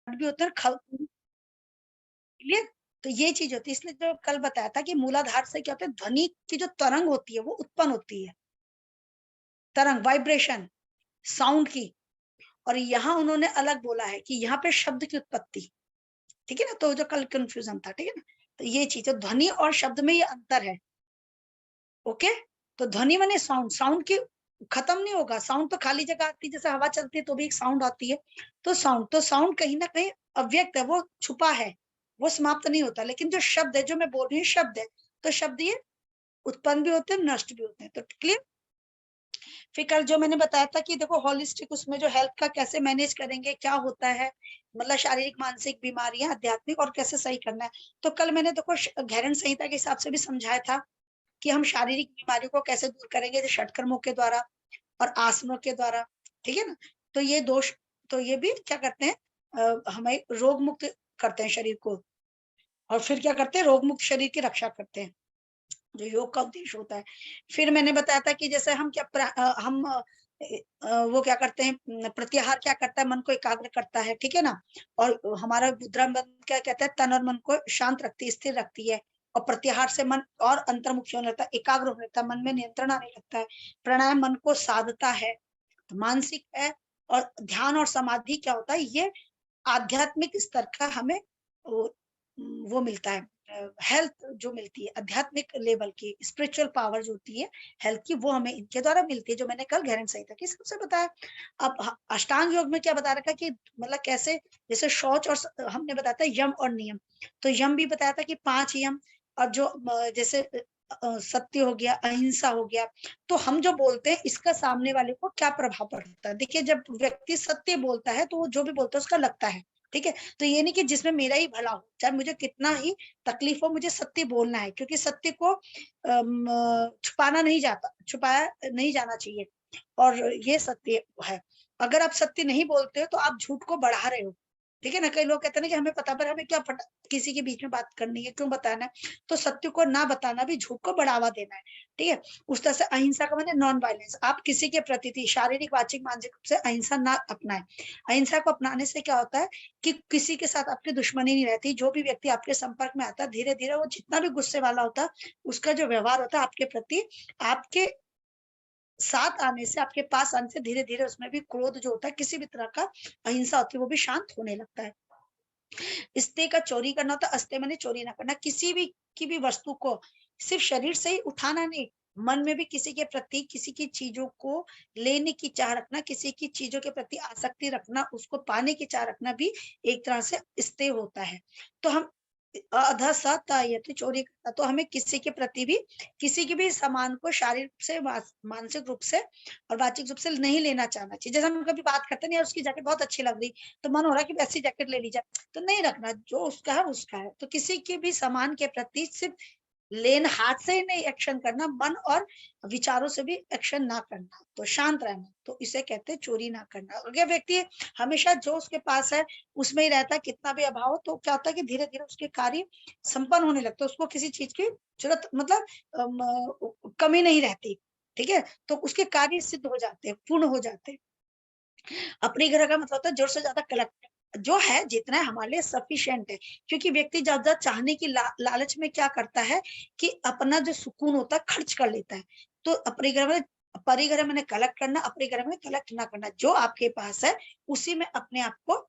भी होते हैं क्लियर। तो ये चीज होती है, इसलिए जो कल बताया था कि मूलाधार से क्या होता है, ध्वनि की जो तरंग होती है वो उत्पन्न होती है, तरंग वाइब्रेशन साउंड की। और यहाँ उन्होंने अलग बोला है कि यहाँ पे शब्द की उत्पत्ति, ठीक है ना। तो जो कल कंफ्यूजन था, ठीक है ना। तो ये चीज है, ध्वनि और शब्द में ये अंतर है। ओके। तो ध्वनि माने साउंड, साउंड की खत्म नहीं होगा, साउंड तो खाली जगह आती है, जैसे हवा चलती है तो भी एक साउंड आती है। तो साउंड कहीं ना कहीं अव्यक्त है, वो छुपा है, वो समाप्त नहीं होता। लेकिन जो शब्द है, जो मैं बोल रही हूँ शब्द है, तो शब्द ये उत्पन्न भी होते हैं, नष्ट भी होते हैं। तो क्लियर। फिर कल जो मैंने बताया था कि देखो होलिस्टिक, उसमें जो हेल्थ का कैसे मैनेज करेंगे, क्या होता है, मतलब शारीरिक मानसिक बीमारियां आध्यात्मिक, और कैसे सही करना है। तो कल मैंने देखो घेरन संहिता के हिसाब से भी समझाया था कि हम शारीरिक बीमारियों को कैसे दूर करेंगे, जैसे षटकर्मों के द्वारा और आसनों के द्वारा, ठीक है ना। तो ये दोष, तो ये भी क्या करते हैं, हमें रोग मुक्त करते हैं शरीर को, और फिर क्या करते हैं, रोग मुक्त शरीर की रक्षा करते हैं, जो योग का उद्देश्य होता है। फिर मैंने बताया था कि जैसे हम वो क्या करते हैं, प्रत्याहार क्या करता है, मन को एकाग्र करता है, ठीक है ना। और हमारा मुद्रा बंद क्या कहता है, तन और मन को शांत रखती है, स्थिर रखती है। और प्रत्याहार से मन और अंतर्मुखी होने लगता है, एकाग्र होने लगता है, मन में नियंत्रण आने लगता है। प्राणायाम मन को साधता है, तो मानसिक है। और ध्यान और समाधि क्या होता है, ये आध्यात्मिक स्तर का हमें वो, वो मिलता है, हेल्थ जो मिलती है आध्यात्मिक लेवल की, स्पिरिचुअल पावर जो होती है हेल्थ की, वो हमें इनके द्वारा मिलती है, जो मैंने कल घेरन संहिता के हिसाब से बताया। अब अष्टांग योग में क्या बता रखा कि मतलब कैसे, जैसे शौच और हमने बताया था यम और नियम। तो यम भी बताया था कि 5 यम, और जो जैसे सत्य हो गया, अहिंसा हो गया। तो हम जो बोलते हैं इसका सामने वाले को क्या प्रभाव पड़ता है। देखिए जब व्यक्ति सत्य बोलता है तो वो जो भी बोलता है उसका लगता है, ठीक है। तो ये नहीं कि जिसमें मेरा ही भला हो, चाहे मुझे कितना ही तकलीफ हो, मुझे सत्य बोलना है, क्योंकि सत्य को छुपाना नहीं जाता, छुपाया नहीं जाना चाहिए। और ये सत्य है। अगर आप सत्य नहीं बोलते हो तो आप झूठ को बढ़ा रहे हो, ठीक है ना। कई लोग कहते हैं ना कि हमें पता, पर हमें क्या पता किसी के बीच में बात करनी है, क्यों बताना है। तो सत्य को ना बताना भी झूठ को बढ़ावा देना है, ठीक है। उस तरह से अहिंसा का मतलब नॉन वायलेंस, आप किसी के प्रति शारीरिक वाचिक मानसिक रूप से अहिंसा ना अपनाएं। अहिंसा को अपनाने से क्या होता है कि किसी के साथ आपकी दुश्मनी नहीं रहती। जो भी व्यक्ति आपके संपर्क में आता है, धीरे धीरे वो जितना भी गुस्से वाला होता है, उसका जो व्यवहार होता है आपके प्रति, आपके साथ आने से, आपके पास आने से धीरे धीरे उसमें भी क्रोध जो होता है, किसी भी तरह का अहिंसा होती है, वो भी शांत होने लगता है। इस्ते का चोरी करना होता है, अस्ते मैंने चोरी ना करना। किसी भी की भी वस्तु को सिर्फ शरीर से ही उठाना नहीं, मन में भी किसी के प्रति, किसी की चीजों को लेने की चाह रखना, किसी की चीजों के प्रति आसक्ति रखना, उसको पाने की चाह रखना भी एक तरह से स्तेय होता है। तो हम अधसतयति चोरी करना, तो हमें किसी के प्रति भी, किसी के भी सामान को शारीरिक से, मानसिक रूप से और वाचिक रूप से नहीं लेना चाहना चाहिए। जैसे हम कभी बात करते नहीं, यार उसकी जैकेट बहुत अच्छी लग रही, तो मन हो रहा है कि वैसी जैकेट ले ली जाए, तो नहीं रखना, जो उसका है उसका है। तो किसी के भी सामान के प्रति सिर्फ लेन हाथ से ही नहीं एक्शन करना, मन और विचारों से भी एक्शन ना करना, तो शांत रहना, तो इसे कहते हैं चोरी ना करना। अगर व्यक्ति हमेशा जो उसके पास है उसमें ही रहता है, कितना भी अभाव हो, तो क्या होता है कि धीरे धीरे उसके कार्य संपन्न होने लगते हैं, उसको किसी चीज की जरूरत, मतलब कमी नहीं रहती, ठीक है। तो उसके कार्य सिद्ध हो जाते हैं, पूर्ण हो जाते हैं। अपने घर का मतलब होता है जरूरत से ज्यादा कलेक्ट, जो है जितना है हमारे लिए सफिशिएंट है। क्योंकि व्यक्ति ज्यादा चाहने की लालच में क्या करता है कि अपना जो सुकून होता है खर्च कर लेता है। तो अपने घर में, परिग्रह मैंने कलेक्ट करना, अपने घर में कलेक्ट ना करना, जो आपके पास है उसी में अपने आप को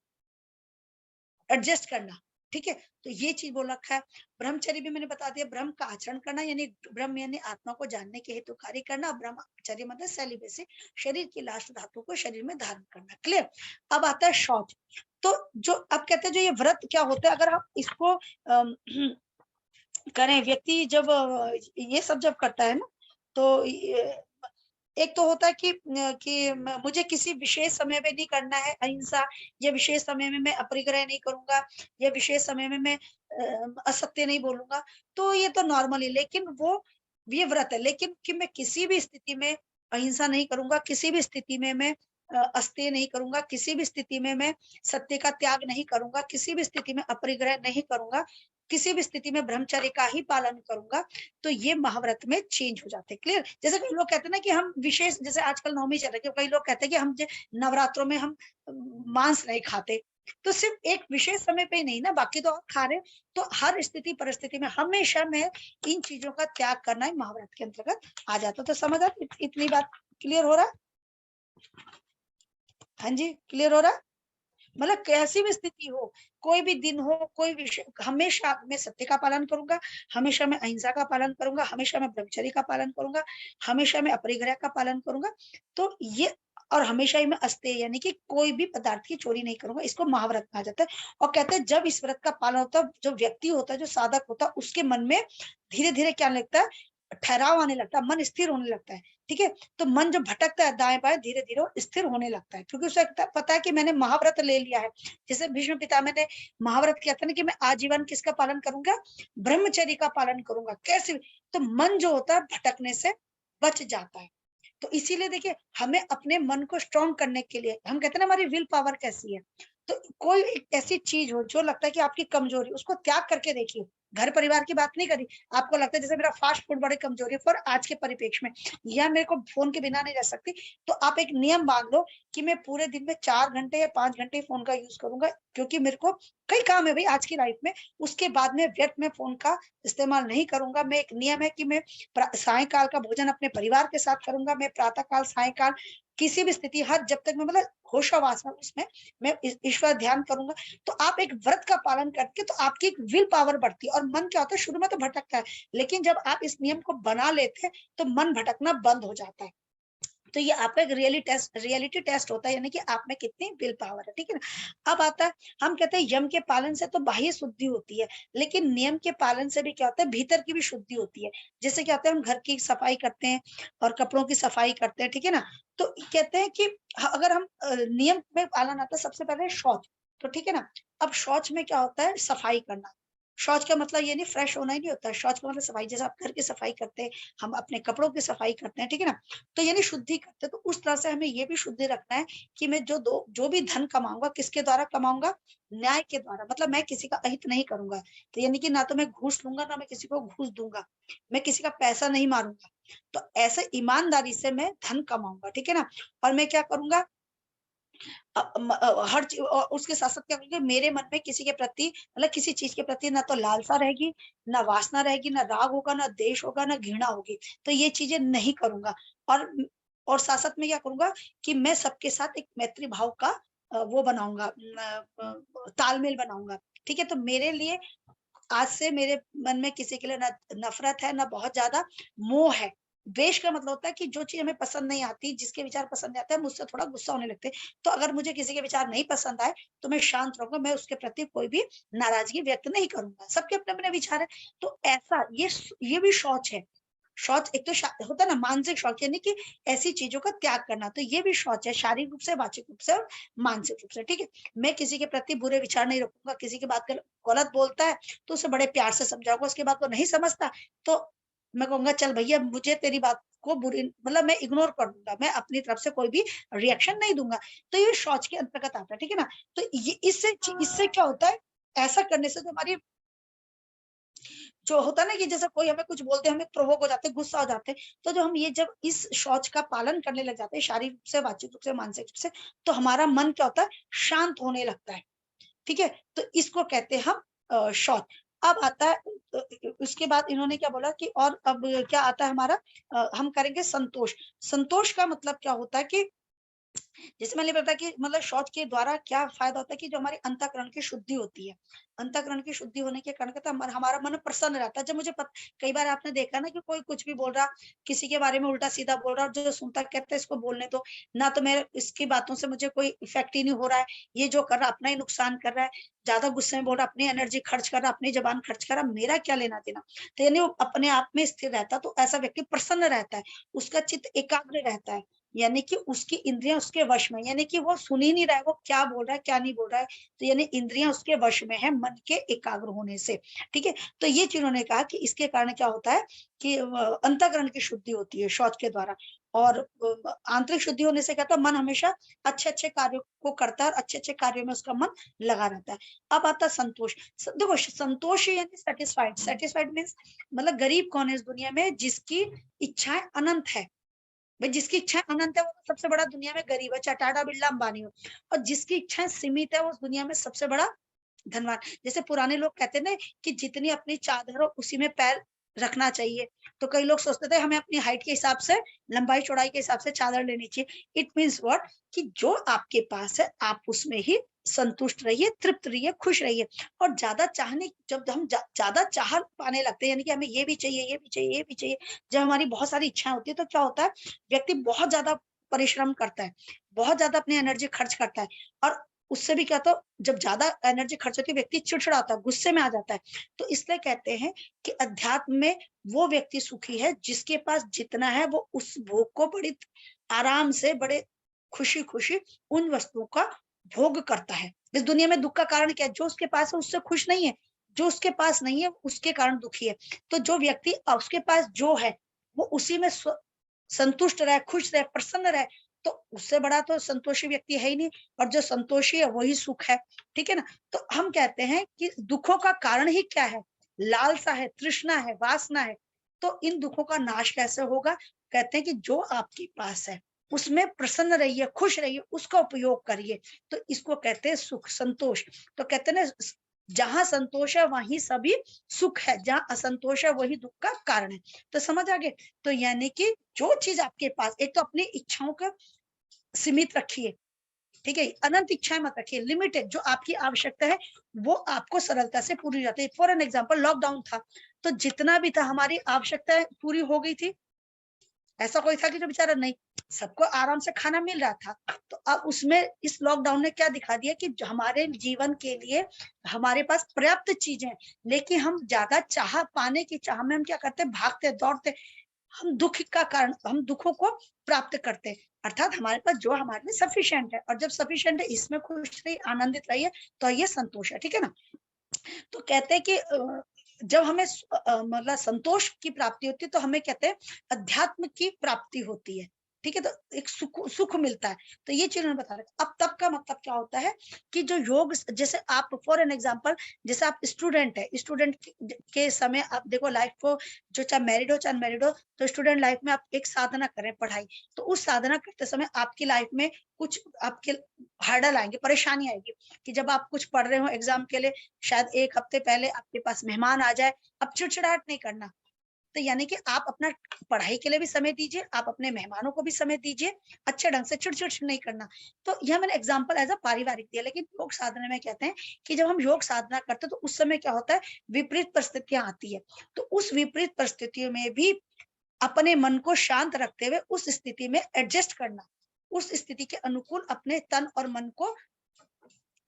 एडजस्ट करना, ठीक है। तो ये चीज बोल रखा है। ब्रह्मचर्य भी मैंने बता दिया, ब्रह्म का आचरण करना, यानी ब्रह्म यानी आत्मा को जानने के हेतु कार्य करना। ब्रह्मचर्य मतलब सेलिबेसी, शरीर की लास्ट धातु को शरीर में धारण करना, क्लियर। अब आता है शौच। तो जो अब कहते हैं जो ये व्रत क्या होता है, अगर हम इसको करें, व्यक्ति जब ये सब जब करता है ना, तो एक तो होता है कि मुझे किसी विशेष समय में नहीं करना है अहिंसा, या विशेष समय में मैं अपरिग्रह नहीं करूंगा, या विशेष समय में मैं असत्य नहीं बोलूंगा, तो ये तो नॉर्मली, लेकिन वो ये व्रत है। लेकिन कि मैं किसी भी स्थिति में अहिंसा नहीं करूंगा, किसी भी स्थिति में मैं अस्तेय नहीं करूंगा, किसी भी स्थिति में मैं सत्य का त्याग नहीं करूंगा, किसी भी स्थिति में अपरिग्रह नहीं करूंगा, किसी भी स्थिति में ब्रह्मचर्य का ही पालन करूंगा, तो ये महाव्रत में चेंज हो जाते हैं, क्लियर। जैसे कई लोग कहते हैं ना कि हम विशेष, जैसे आजकल नवमी चल रही है, कई लोग कहते हैं कि हम नवरात्रों में हम मांस नहीं खाते, तो सिर्फ एक विशेष समय पे ही नहीं ना, बाकी तो आप खा रहे, तो हर स्थिति परिस्थिति में हमेशा में इन चीजों का त्याग करना ही महाव्रत के अंतर्गत आ जाता। तो समझ आ इतनी बात क्लियर हो रहा? हाँ जी, क्लियर हो रहा? मतलब कैसी भी स्थिति हो, कोई भी दिन हो, कोई विषय, हमेशा मैं सत्य का पालन करूंगा, हमेशा मैं अहिंसा का पालन करूंगा, हमेशा मैं ब्रह्मचर्य का पालन करूंगा, हमेशा मैं अपरिग्रह का पालन करूंगा। तो ये, और हमेशा ही मैं अस्तेय यानी कि कोई भी पदार्थ की चोरी नहीं करूंगा, इसको महाव्रत कहा जाता है। और कहते हैं जब इस व्रत का पालन होता है, जो व्यक्ति होता है, जो साधक होता है, उसके मन में धीरे धीरे क्या लगता है, ठहराव आने लगता है, मन स्थिर होने लगता है। ठीक है, तो मन जो भटकता है दाएं बाएं, धीरे धीरे वो स्थिर होने लगता है, क्योंकि उसे पता है कि मैंने महाव्रत ले लिया है। जैसे भीष्म पितामह ने महाव्रत किया था ना कि मैं आजीवन किसका पालन करूंगा, ब्रह्मचर्य का पालन करूंगा, कैसे, तो मन जो होता है भटकने से बच जाता है। तो इसीलिए देखिए, हमें अपने मन को स्ट्रॉन्ग करने के लिए, हम कहते हैं ना हमारी विल पावर कैसी है, तो कोई एक ऐसी चीज हो जो लगता है कि आपकी कमजोरी, उसको त्याग करके देखिए। घर परिवार की बात नहीं करी, आपको लगता है जैसे मेरा फास्ट फूड बड़ी कमजोरी है फॉर आज के परिप्रेक्ष्य में, या मेरे को फोन के बिना नहीं रह सकती, तो आप एक नियम बांध लो कि मैं पूरे दिन में 4 घंटे या 5 घंटे फोन का यूज करूंगा, क्योंकि मेरे को कई काम है भाई आज की लाइफ में, उसके बाद में व्यर्थ में फोन का इस्तेमाल नहीं करूंगा। मैं एक नियम है कि मैं सायकाल का भोजन अपने परिवार के साथ करूंगा, मैं प्रातः काल सायकाल किसी भी स्थिति, हर जब तक मैं मतलब होशावास हूं उसमें मैं ईश्वर ध्यान करूंगा। तो आप एक व्रत का पालन करके तो आपकी एक विल पावर बढ़ती है, और मन क्या होता है शुरू में तो भटकता है, लेकिन जब आप इस नियम को बना लेते हैं तो मन भटकना बंद हो जाता है। तो ये आपका एक रियलिटी टेस्ट होता है, यानी कि आप में कितनी विल पावर है। ठीक है ना? अब आता है, हम कहते हैं यम के पालन से तो बाह्य शुद्धि होती है, लेकिन नियम के पालन से भी क्या होता है, भीतर की भी शुद्धि होती है। जैसे क्या होता है, हम घर की सफाई करते हैं और कपड़ों की सफाई करते हैं, ठीक है ना, तो कहते हैं कि अगर हम नियम में पालन आता है, सबसे पहले शौच, तो ठीक है ना, अब शौच में क्या होता है, सफाई करना। शौच का मतलब ये नहीं फ्रेश होना ही नहीं होता है, शौच का मतलब सफाई, जैसे आप घर की सफाई करते हैं, हम अपने कपड़ों की सफाई करते हैं, ठीक है ना, तो यानी शुद्धि करते, तो उस तरह से हमें ये भी शुद्धि रखना है कि मैं जो भी धन कमाऊंगा किसके द्वारा कमाऊंगा, न्याय के द्वारा, मतलब मैं किसी का अहित नहीं करूंगा। तो यानी कि ना तो मैं घूस लूंगा, ना मैं किसी को घूस दूंगा, मैं किसी का पैसा नहीं मारूंगा। तो ऐसे ईमानदारी से मैं धन कमाऊंगा, ठीक है ना, और मैं क्या करूंगा, हर चीज, उसके साथ साथ क्या करूंगी, मेरे मन में किसी के प्रति, मतलब किसी चीज के प्रति ना तो लालसा रहेगी, ना वासना रहेगी, ना राग होगा, ना द्वेष होगा, ना घृणा होगी, तो ये चीजें नहीं करूंगा। और और साथ साथ में क्या करूंगा कि मैं सबके साथ एक मैत्री भाव का वो बनाऊंगा, तालमेल बनाऊंगा। ठीक है, तो मेरे लिए आज से मेरे मन में किसी के लिए ना नफरत है, ना बहुत ज्यादा मोह है। द्वेष का मतलब होता है कि जो चीज हमें पसंद नहीं आती, जिसके विचार पसंद नहीं आते, हम उससे थोड़ा गुस्सा होने लगते हैं। तो अगर मुझे किसी के विचार नहीं पसंद आए तो मैं शांत रहूंगा, मैं उसके प्रति कोई भी नाराजगी व्यक्त नहीं करूंगा। सबके अपने अपने विचार है। तो ऐसा ये भी शौच है। शौच एक तो होता है ना मानसिक शौच, यानी कि ऐसी चीजों का त्याग करना, तो ये भी शौच है, शारीरिक रूप से, वाचिक रूप से और मानसिक रूप से। ठीक है, मैं किसी के प्रति बुरे विचार नहीं रखूंगा, किसी की बात गलत बोलता है तो उसे बड़े प्यार से समझाऊंगा, उसके बाद वो नहीं समझता तो मैं कहूंगा चल भैया, मुझे तेरी बात को बुरी, मतलब मैं इग्नोर कर दूंगा, मैं अपनी तरफ से कोई भी रिएक्शन नहीं दूंगा। तो ये शौच के अंतर्गत आता है, ठीक है ना। तो ये इससे क्या होता है, ऐसा करने से जो हमारी, जो होता है ना कि जैसे कोई हमें कुछ बोलते हैं, हमें प्रोवोक हो जाते हैं, गुस्सा हो जाते हैं, तो जो हम ये जब इस शौच का पालन करने लग जाते हैं, शारीरिक रूप से, वाचिक रूप से, मानसिक रूप से, तो हमारा मन क्या होता है, शांत होने लगता है। ठीक है, तो इसको कहते हैं हम शौच। अब आता है उसके बाद इन्होंने क्या बोला कि, और अब क्या आता है हमारा, हम करेंगे संतोष। संतोष का मतलब क्या होता है कि जैसे मैंने बताया कि मतलब शौच के द्वारा क्या फायदा होता है कि जो हमारी अंतःकरण की शुद्धि होती है, अंतःकरण की शुद्धि होने के कारण कहता है हमारा मन प्रसन्न रहता है। जब मुझे कई बार आपने देखा ना कि कोई कुछ भी बोल रहा, किसी के बारे में उल्टा सीधा बोल रहा, जो सुनता कहता है इसको बोलने दो ना, तो मैं इसकी बातों से मुझे कोई इफेक्ट ही नहीं हो रहा है, ये जो कर रहा अपना ही नुकसान कर रहा है, ज्यादा गुस्से में बोल रहा, अपनी एनर्जी खर्च कर रहा, अपनी जबान खर्च कर रहा, मेरा क्या लेना देना। तो यानी वो अपने आप में स्थिर रहता, तो ऐसा व्यक्ति प्रसन्न रहता है, उसका चित्त एकाग्र रहता है, यानी कि उसकी इंद्रियां उसके वश में, यानी कि वो सुन ही नहीं रहा है वो क्या बोल रहा है क्या नहीं बोल रहा है, तो यानी इंद्रियां उसके वश में है मन के एकाग्र होने से। ठीक है, तो ये चीज उन्होंने कहा कि इसके कारण क्या होता है कि अंतःकरण की शुद्धि होती है शौच के द्वारा, और आंतरिक शुद्धि होने से कहता है मन हमेशा अच्छे अच्छे कार्यों को करता है और अच्छे अच्छे कार्यों में उसका मन लगा रहता है। अब आता है संतोष। देखो संतोष यानी सेटिस्फाइड, सेटिस्फाइड मीन्स मतलब गरीब कौन है इस दुनिया में जिसकी इच्छाएं अनंत है, भाई जिसकी इच्छा अनंत है वो तो सबसे बड़ा दुनिया में गरीब है, चाहे टाटा बिरला अंबानी हो, और जिसकी इच्छा सीमित है वो दुनिया में सबसे बड़ा धनवान। जैसे पुराने लोग कहते ना कि जितनी अपनी चादर हो उसी में पैर रखना चाहिए, तो कई लोग सोचते थे हमें अपनी हाइट के हिसाब से, लंबाई चौड़ाई के हिसाब से चादर लेनी चाहिए। इट मीन्स व्हाट, कि जो आपके पास है आप उसमें ही संतुष्ट रहिए, तृप्त रहिए, खुश रहिए। और ज्यादा चाहने, जब हम ज्यादा चाह पाने लगते हैं, यानी कि हमें ये भी चाहिए, ये भी चाहिए, ये भी चाहिए, जब हमारी बहुत सारी इच्छाएं होती है तो क्या होता है, व्यक्ति बहुत ज्यादा परिश्रम करता है, बहुत ज्यादा अपनी एनर्जी खर्च करता है, और उससे भी क्या, तो जब ज्यादा एनर्जी खर्च होती है व्यक्ति चिड़चिड़ा होता है, गुस्से में आ जाता है। तो इसलिए कहते हैं कि अध्यात्म में वो व्यक्ति सुखी है जिसके पास जितना है वो उस भोग को बड़ी आराम से, बड़े खुशी खुशी उन वस्तुओं का भोग करता है। इस दुनिया में दुख का कारण क्या है, जो उसके पास है उससे खुश नहीं है, जो उसके पास नहीं है उसके कारण दुखी है। तो जो व्यक्ति उसके पास जो है वो उसी में संतुष्ट रहे, खुश रहे, प्रसन्न रहे, तो उससे बड़ा तो संतोषी व्यक्ति है ही नहीं। और जो संतोषी है वही सुख है, ठीक है ना। तो हम कहते हैं कि दुखों का कारण ही क्या है, लालसा है, तृष्णा है, वासना है। तो इन दुखों का नाश कैसे होगा, कहते हैं कि जो आपके पास है उसमें प्रसन्न रहिए, खुश रहिए, उसका उपयोग करिए। तो इसको कहते हैं सुख, संतोष। तो कहते हैं ना, जहां संतोष है वहीं सभी सुख है, जहां असंतोष है वही दुख का कारण है। तो समझ आ गए। तो यानी कि जो चीज आपके पास, एक तो अपनी इच्छाओं का सीमित रखिए, ठीक है, अनंत इच्छाएं मत रखिए, लिमिटेड, जो आपकी आवश्यकता है वो आपको सरलता से पूरी हो जाती है। फॉर एन एग्जाम्पल, लॉकडाउन था तो जितना भी था हमारी आवश्यकताएं पूरी हो गई थी, ऐसा कोई था कि जो बेचारा नहीं, सबको आराम से खाना मिल रहा था। तो अब उसमें इस लॉकडाउन ने क्या दिखा दिया कि हमारे जीवन के लिए हमारे पास पर्याप्त चीजें हैं, लेकिन हम ज्यादा चाह पाने की चाह में हम क्या करते हैं, भागते दौड़ते, हम दुख का कारण, हम दुखों को प्राप्त करते हैं। अर्थात हमारे पास जो हमारे लिए सफिशिएंट है, और जब सफिशिएंट है इसमें खुश रहिए, आनंदित रहिए, तो ये संतोष है, ठीक है ना। तो कहते हैं कि जब हमें मतलब संतोष की प्राप्ति होती है तो हमें कहते हैं अध्यात्म की प्राप्ति होती है, ठीक है। तो एक सुख सुख मिलता है। तो ये चीज उन्होंने बता रहा। अब तब का मतलब क्या होता है कि जो योग, जैसे आप फॉर एन एग्जांपल, जैसे आप स्टूडेंट है, स्टूडेंट के समय आप देखो लाइफ को, जो चाहे मैरिड हो चाहे अनमैरिड हो, तो स्टूडेंट लाइफ में आप एक साधना करें, पढ़ाई, तो उस साधना करते समय आपकी लाइफ में कुछ आपके हर्डल आएंगे, परेशानी आएगी, कि जब आप कुछ पढ़ रहे हो एग्जाम के लिए, शायद एक हफ्ते पहले आपके पास मेहमान आ जाए, अब चिड़चिड़ाहट नहीं करना। तो यानी कि आप अपना पढ़ाई के लिए भी समय दीजिए, आप अपने मेहमानों को भी समय दीजिए, अच्छे ढंग से, चिड़चिड़ नहीं करना। तो यह मैंने एग्जांपल एज अ पारिवारिक दिया। लेकिन योग साधना में कहते हैं कि जब हम योग साधना करते हैं तो उस समय क्या होता है, विपरीत परिस्थितियां आती है। तो उस विपरीत परिस्थितियों में भी अपने मन को शांत रखते हुए उस स्थिति में एडजस्ट करना, उस स्थिति के अनुकूल अपने तन और मन को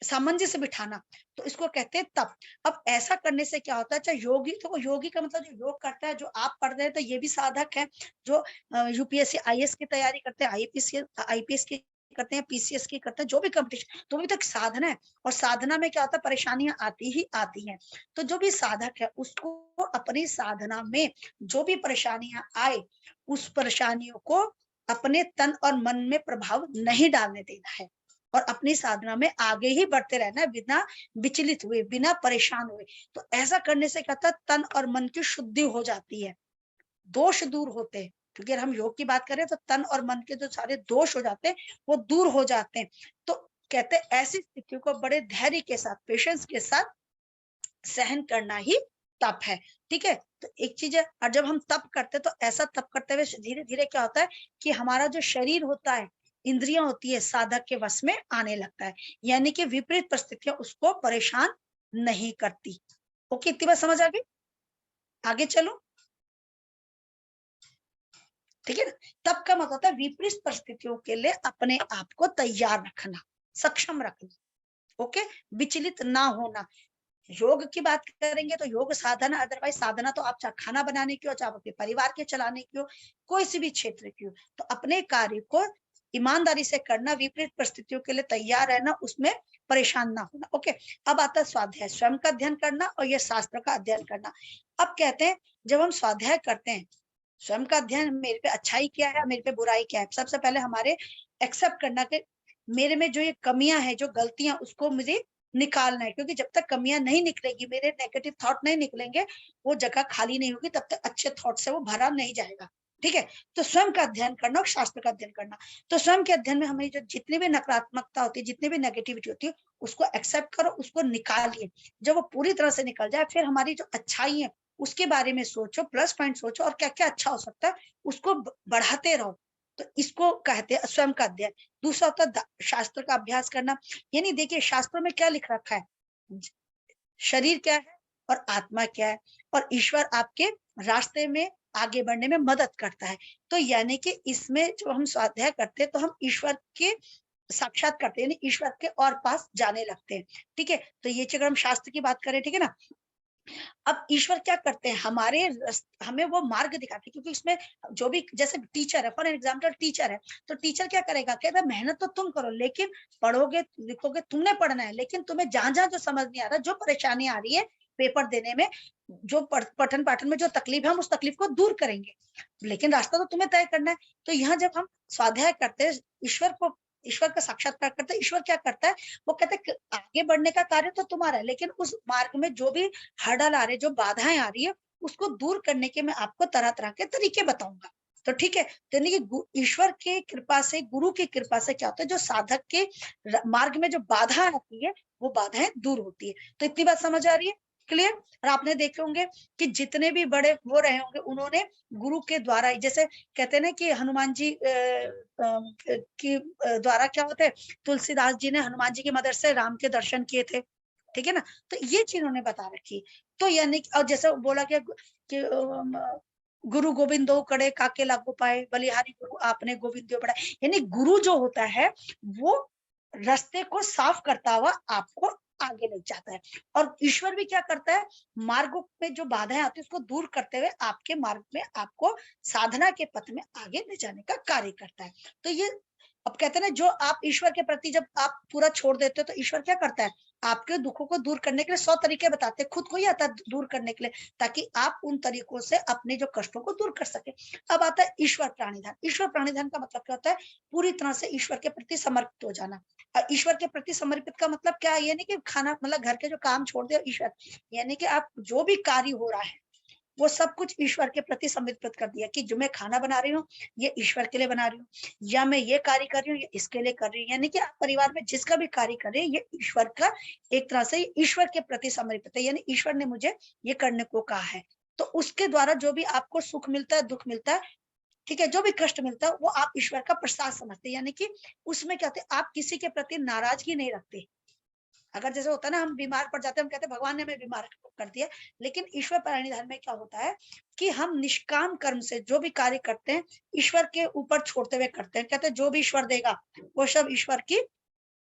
सामंजस्य बिठाना, तो इसको कहते हैं तप। अब ऐसा करने से क्या होता है, चाहे योगी, तो योगी का मतलब जो योग करता है, जो आप पढ़ रहे हैं तो ये भी साधक है, जो यूपीएससी आईएएस की तैयारी करते हैं, आईपीएस की करते हैं, पीसीएस की करते हैं, जो भी कंपटीशन, तो भी तक साधना है। और साधना में क्या होता है, परेशानियां आती ही आती हैं। तो जो भी साधक है उसको अपनी साधना में जो भी परेशानियां आए, उस परेशानियों को अपने तन और मन में प्रभाव नहीं डालने देना है, और अपनी साधना में आगे ही बढ़ते रहना है, बिना विचलित हुए, बिना परेशान हुए। तो ऐसा करने से क्या होता है, तन और मन की शुद्धि हो जाती है, दोष दूर होते हैं। क्योंकि अगर हम योग की बात करें तो तन और मन के जो सारे दोष हो जाते हैं वो दूर हो जाते हैं। तो कहते हैं ऐसी स्थितियों को बड़े धैर्य के साथ, पेशेंस के साथ सहन करना ही तप है, ठीक है। तो एक चीज है, और जब हम तप करते तो ऐसा तप करते हुए धीरे धीरे क्या होता है कि हमारा जो शरीर होता है, इंद्रियां होती है, साधक के वश में आने लगता है, यानी कि विपरीत परिस्थितियां उसको परेशान नहीं करती। ओके, इतनी बात समझ आ गई, आगे चलो, ठीक है ना। तब का मतलब होता है विपरीत परिस्थितियों के लिए अपने आप को तैयार रखना, सक्षम रखना, ओके, विचलित ना होना। योग की बात करेंगे तो योग साधना, अदरवाइज साधना तो आप चाहे खाना बनाने की हो, चाहे अपने परिवार के चलाने की हो, कोई सी भी क्षेत्र की हो, तो अपने कार्य को ईमानदारी से करना, विपरीत परिस्थितियों के लिए तैयार रहना, उसमें परेशान ना होना। ओके, अब आता है स्वाध्याय, स्वयं का अध्ययन करना और यह शास्त्र का अध्ययन करना। अब कहते हैं जब हम स्वाध्याय करते हैं, स्वयं का अध्ययन, मेरे पे अच्छाई क्या है, मेरे पे बुराई क्या है, सबसे पहले हमारे एक्सेप्ट करना कि मेरे में जो ये कमियां हैं, जो गलतियां, उसको मुझे निकालना है। क्योंकि जब तक कमियां नहीं निकलेगी, मेरे नेगेटिव थॉट नहीं निकलेंगे, वो जगह खाली नहीं होगी, तब तक अच्छे थॉट से वो भरा नहीं जाएगा। ठीक है। तो स्वयं का अध्ययन करना और शास्त्र का अध्ययन करना। तो स्वयं के अध्ययन में हमें जो जितनी भी नकारात्मकता होती है, जितनी भी नेगेटिविटी होती है, उसको एक्सेप्ट करो, उसको निकालिए। जब वो पूरी तरह से निकल जाए, फिर हमारी जो अच्छाई है उसके बारे में सोचो, प्लस पॉइंट सोचो, और क्या क्या अच्छा हो सकता है उसको बढ़ाते रहो। तो इसको कहते हैं स्वयं का अध्ययन। दूसरा होता है शास्त्र का अभ्यास करना। यानी देखिए शास्त्रों में क्या लिख रखा है, शरीर क्या है और आत्मा क्या है, और ईश्वर आपके रास्ते में आगे बढ़ने में मदद करता है। तो यानी कि इसमें जो हम स्वाध्याय करते हैं तो हम ईश्वर के साक्षात करते हैं, यानी ईश्वर के और पास जाने लगते हैं। ठीक है। तो ये अगर हम शास्त्र की बात करें, ठीक है ना, अब ईश्वर क्या करते हैं, हमें वो मार्ग दिखाते हैं, क्योंकि इसमें जो भी, जैसे टीचर है, फॉर एग्जाम्पल टीचर है, तो टीचर क्या करेगा, कहता है मेहनत तो तुम करो, लेकिन पढ़ोगे लिखोगे तुमने पढ़ना है, लेकिन तुम्हें जहां जहां जो समझ नहीं आ रहा, जो परेशानी आ रही है पेपर देने में, जो पठन पाठन में जो तकलीफ है, हम उस तकलीफ को दूर करेंगे, लेकिन रास्ता तो तुम्हें तय करना है। तो यहाँ जब हम स्वाध्याय करते हैं, ईश्वर का साक्षात्कार करते हैं, ईश्वर क्या करता है, वो कहते हैं आगे बढ़ने का कार्य तो तुम्हारा है, लेकिन उस मार्ग में जो भी हर्डल आ रहे, जो बाधाएं आ रही है, उसको दूर करने के मैं आपको तरह तरह के तरीके बताऊंगा। तो ठीक है। तो यानी कि ईश्वर की कृपा से, गुरु की कृपा से क्या होता है, जो साधक के मार्ग में जो बाधा आती है, वो बाधाएं दूर होती है। तो इतनी बात समझ आ रही है, क्लियर। और आपने देखे होंगे कि जितने भी बड़े हो रहे होंगे, उन्होंने गुरु के द्वारा, जैसे कहते हैं ना कि हनुमान जी की द्वारा क्या होता है, तुलसीदास जी ने हनुमान जी की मदद से राम के दर्शन किए थे। ठीक है ना। तो ये चीज उन्होंने बता रखी। तो यानी और जैसे बोला गया कि गुरु गोविंदो कड़े काके लागू पाए, बलिहारी गुरु आपने गोविंदो पढ़ाए। यानी गुरु जो होता है वो रास्ते को साफ करता हुआ आपको आगे ले जाता है, और ईश्वर भी क्या करता है, मार्ग में जो बाधाएं आती है उसको दूर करते हुए आपके मार्ग में आपको साधना के पथ में आगे ले जाने का कार्य करता है। तो ये अब कहते हैं ना, जो आप ईश्वर के प्रति जब आप पूरा छोड़ देते हो, तो ईश्वर क्या करता है, आपके दुखों को दूर करने के लिए 100 तरीके बताते हैं, खुद को ही आता है दूर करने के लिए, ताकि आप उन तरीकों से अपने जो कष्टों को दूर कर सके। अब आता है ईश्वर प्राणिधान। ईश्वर प्राणिधान का मतलब क्या होता है, पूरी तरह से ईश्वर के प्रति समर्पित हो जाना। ईश्वर के प्रति समर्पित का मतलब क्या है, यानी कि खाना मतलब घर के जो काम छोड़ दे ईश्वर, यानी कि आप जो भी कार्य हो रहा है वो सब कुछ ईश्वर के प्रति समर्पित कर दिया, कि जो मैं खाना बना रही हूँ ये ईश्वर के लिए बना रही हूँ, या मैं ये कार्य कर रही हूँ ये इसके लिए कर रही हूँ। यानी कि आप परिवार में जिसका भी कार्य कर रहे हैं, ये ईश्वर का एक तरह से ईश्वर के प्रति समर्पित है, यानी ईश्वर ने मुझे ये करने को कहा है। तो उसके द्वारा जो भी आपको सुख मिलता है, दुख मिलता है, ठीक है, जो भी कष्ट मिलता है, वो आप ईश्वर का प्रसाद समझते हैं। यानी कि उसमें क्या होता है, आप किसी के प्रति नाराजगी नहीं रखते। अगर जैसे होता है ना, हम बीमार पड़ जाते हैं, हम कहते हैं भगवान ने हमें बीमार कर दिया, लेकिन ईश्वर प्राणिधान में क्या होता है कि हम निष्काम कर्म से जो भी कार्य करते हैं, ईश्वर के ऊपर छोड़ते हुए करते हैं। कहते हैं जो भी ईश्वर देगा वो सब ईश्वर की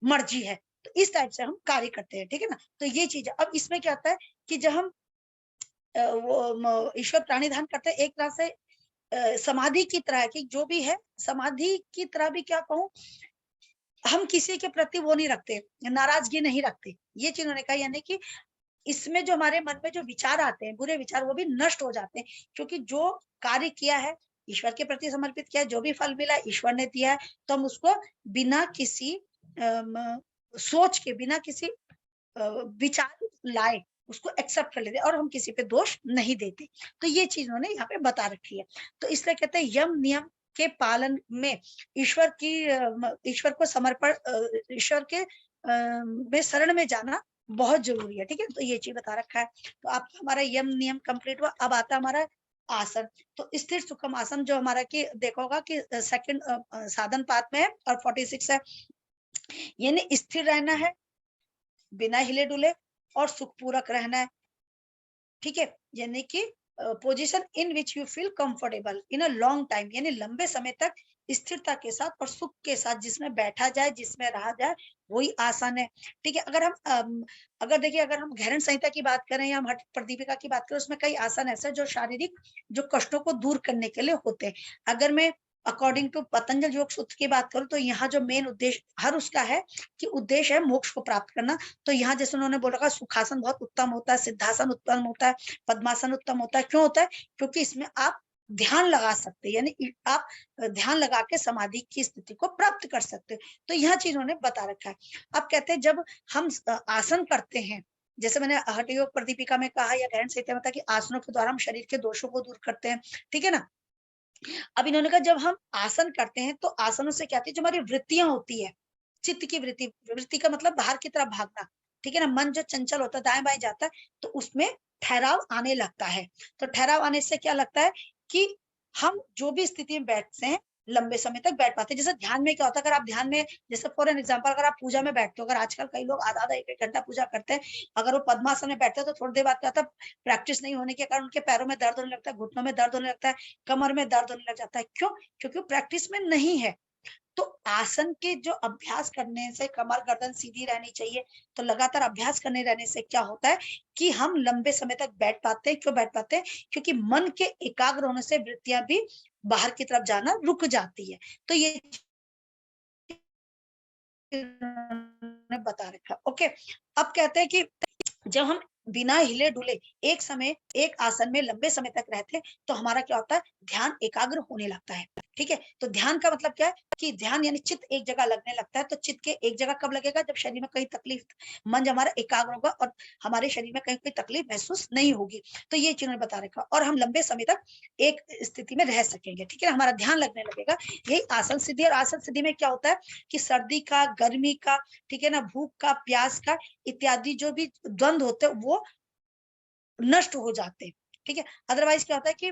मर्जी है। तो इस टाइप से हम कार्य करते हैं। ठीक है ना। तो ये चीज है। अब इसमें क्या होता है कि जब हम वो ईश्वर प्राणिधान करते हैं, एक तरह से समाधि की तरह है, कि जो भी है समाधि की तरह भी क्या कहूँ, हम किसी के प्रति वो नहीं रखते, नाराजगी नहीं रखते। ये चीज उन्होंने कहा, यानी कि इसमें जो हमारे मन में जो विचार आते हैं, बुरे विचार, वो भी नष्ट हो जाते हैं, क्योंकि जो कार्य किया है ईश्वर के प्रति समर्पित किया है, जो भी फल मिला ईश्वर ने दिया है, तो हम उसको बिना किसी सोच के, बिना किसी विचार लाए उसको एक्सेप्ट कर लेते, और हम किसी पे दोष नहीं देते। तो ये चीज उन्होंने यहाँ पे बता रखी है। तो इसलिए कहते हैं यम नियम के पालन में ईश्वर की ईश्वर को समर्पण, ईश्वर के में शरण में जाना बहुत जरूरी है। ठीक है। तो ये चीज बता रखा है। तो आपका हमारा यम नियम कंप्लीट हुआ। अब आता हमारा आसन। तो स्थिर सुखम आसन, जो हमारा की देखा होगा कि सेकंड साधन पाठ में है और 46 है, यानी स्थिर रहना है, बिना हिले डुले, और सुखपूर्वक रहना है। ठीक है। यानी कि position in which you feel comfortable in a long time, यानी लंबे समय तक स्थिरता के साथ और सुख के साथ जिसमें बैठा जाए, जिसमें रहा जाए, वही आसन है। ठीक है। अगर हम अगर देखिए, अगर हम घेरन संहिता की बात करें या हम हठ प्रदीपिका की बात करें, उसमें कई आसन ऐसे जो शारीरिक जो कष्टों को दूर करने के लिए होते हैं। अगर मैं अकॉर्डिंग टू पतंजल योग सूत्र की बात करूं, तो यहाँ जो मेन उद्देश्य हर उसका है कि उद्देश्य है मोक्ष को प्राप्त करना। तो यहाँ जैसे उन्होंने बोला, सुखासन बहुत उत्तम होता है, सिद्धासन उत्तम होता है, पद्मासन उत्तम होता है। क्यों होता है? क्योंकि इसमें आप ध्यान लगा सकते हैं, यानी आप ध्यान लगा के समाधि की स्थिति को प्राप्त कर सकते हैं। तो यह चीज उन्होंने बता रखा है। अब कहते हैं जब हम आसन करते हैं, जैसे मैंने हठ योग प्रदीपिका में कहा या गहन संहिता में था, कि आसनों के द्वारा हम शरीर के दोषों को दूर करते हैं। ठीक है ना। अब इन्होंने कहा जब हम आसन करते हैं तो आसनों से क्या होती है, जो हमारी वृत्तियां होती है, चित्त की वृत्ति, वृत्ति का मतलब बाहर की तरफ भागना, ठीक है ना, मन जो चंचल होता है दाएं बाएं जाता है, तो उसमें ठहराव आने लगता है। तो ठहराव आने से क्या लगता है कि हम जो भी स्थिति में बैठते हैं लंबे समय तक बैठ पाते हैं। जैसे ध्यान में क्या होता है, अगर आप ध्यान में, जैसे फॉर एन एग्जांपल, अगर आप पूजा में बैठते हो, अगर आजकल कई लोग आधा आधा एक एक घंटा पूजा करते हैं, अगर वो पद्मासन में बैठते हैं तो थोड़ी देर बाद क्या होता है, प्रैक्टिस नहीं होने के कारण उनके पैरों में दर्द होने लगता है, घुटनों में दर्द होने लगता है, कमर में दर्द होने लग जाता है। क्यों? क्योंकि प्रैक्टिस में नहीं है। तो आसन के जो अभ्यास करने से कमर गर्दन सीधी रहनी चाहिए। तो लगातार अभ्यास करने रहने से क्या होता है कि हम लंबे समय तक बैठ पाते हैं। क्यों बैठ पाते हैं? क्योंकि मन के एकाग्र होने से वृत्तियां भी बाहर की तरफ जाना रुक जाती है। तो ये बता रखा। ओके, अब कहते हैं कि जब हम बिना हिले डुले एक समय एक आसन में लंबे समय तक रहते हैं तो हमारा क्या होता है, ध्यान एकाग्र होने लगता है। ठीक है, तो ध्यान का मतलब क्या है कि ध्यान यानी चित्त एक जगह लगने लगता है। तो चित्त के एक जगह कब लगेगा? जब शरीर में कहीं तकलीफ, मन जब हमारा एकाग्र होगा और हमारे शरीर में कहीं कोई तकलीफ महसूस नहीं होगी। तो ये चीज उन्होंने बता रखा, और हम लंबे समय तक एक स्थिति में रह सकेंगे। ठीक है, हमारा ध्यान लगने लगेगा। यही आसन सिद्धि। और आसन सिद्धि में क्या होता है कि सर्दी का, गर्मी का, ठीक है ना, भूख का, प्यास का इत्यादि जो भी द्वंद होते हैं वो नष्ट हो जाते हैं। ठीक है, अदरवाइज क्या होता है कि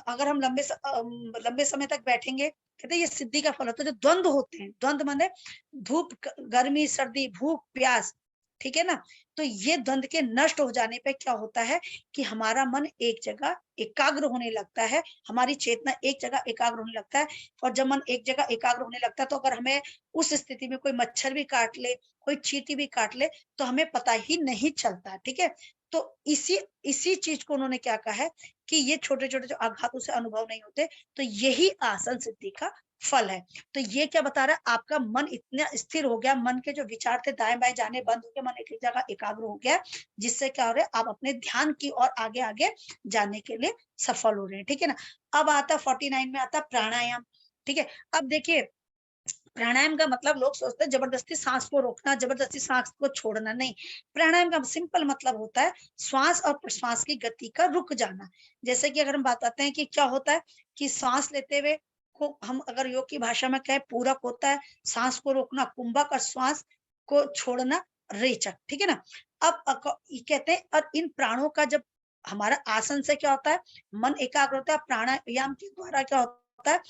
अगर हम लंबे समय तक बैठेंगे, कहते हैं ये सिद्धि का फल होता है। जो द्वंद होते हैं, द्वंद माने धूप, गर्मी, सर्दी, भूख, प्यास, ठीक है ना, तो ये द्वंद के नष्ट हो जाने पे क्या होता है कि हमारा मन एक जगह एकाग्र होने लगता है, हमारी चेतना एक जगह एकाग्र होने लगता है। और जब मन एक जगह एकाग्र होने लगता है तो अगर हमें उस स्थिति में कोई मच्छर भी काट ले, कोई चींटी भी काट ले, तो हमें पता ही नहीं चलता। ठीक है, तो इसी इसी चीज को उन्होंने क्या कहा है कि ये छोटे छोटे जो आघातों से अनुभव नहीं होते, तो यही आसन सिद्धि का फल है। तो ये क्या बता रहा है, आपका मन इतना स्थिर हो गया, मन के जो विचार थे दाएं बाएं जाने बंद हो गए, मन एक जगह एकाग्र हो गया, जिससे क्या हो रहा है, आप अपने ध्यान की और आगे आगे जाने के लिए सफल हो रहे हैं। ठीक है ना। अब आता 49 में आता प्राणायाम। ठीक है, अब देखिए प्राणायाम का मतलब लोग सोचते हैं जबरदस्ती सांस को रोकना, जबरदस्ती सांस को छोड़ना। नहीं, प्राणायाम का सिंपल मतलब होता है श्वास और प्रश्वास की गति का रुक जाना। जैसे कि अगर हम बताते हैं कि क्या होता है कि सांस लेते हुए को हम अगर योग की भाषा में कहें पूरक होता है, सांस को रोकना कुंभक और श्वास को छोड़ना रेचक। ठीक है ना। अब ये कहते हैं, और इन प्राणों का जब हमारा आसन से क्या होता है, मन एकाग्र होता है, प्राणायाम के द्वारा क्या होता है,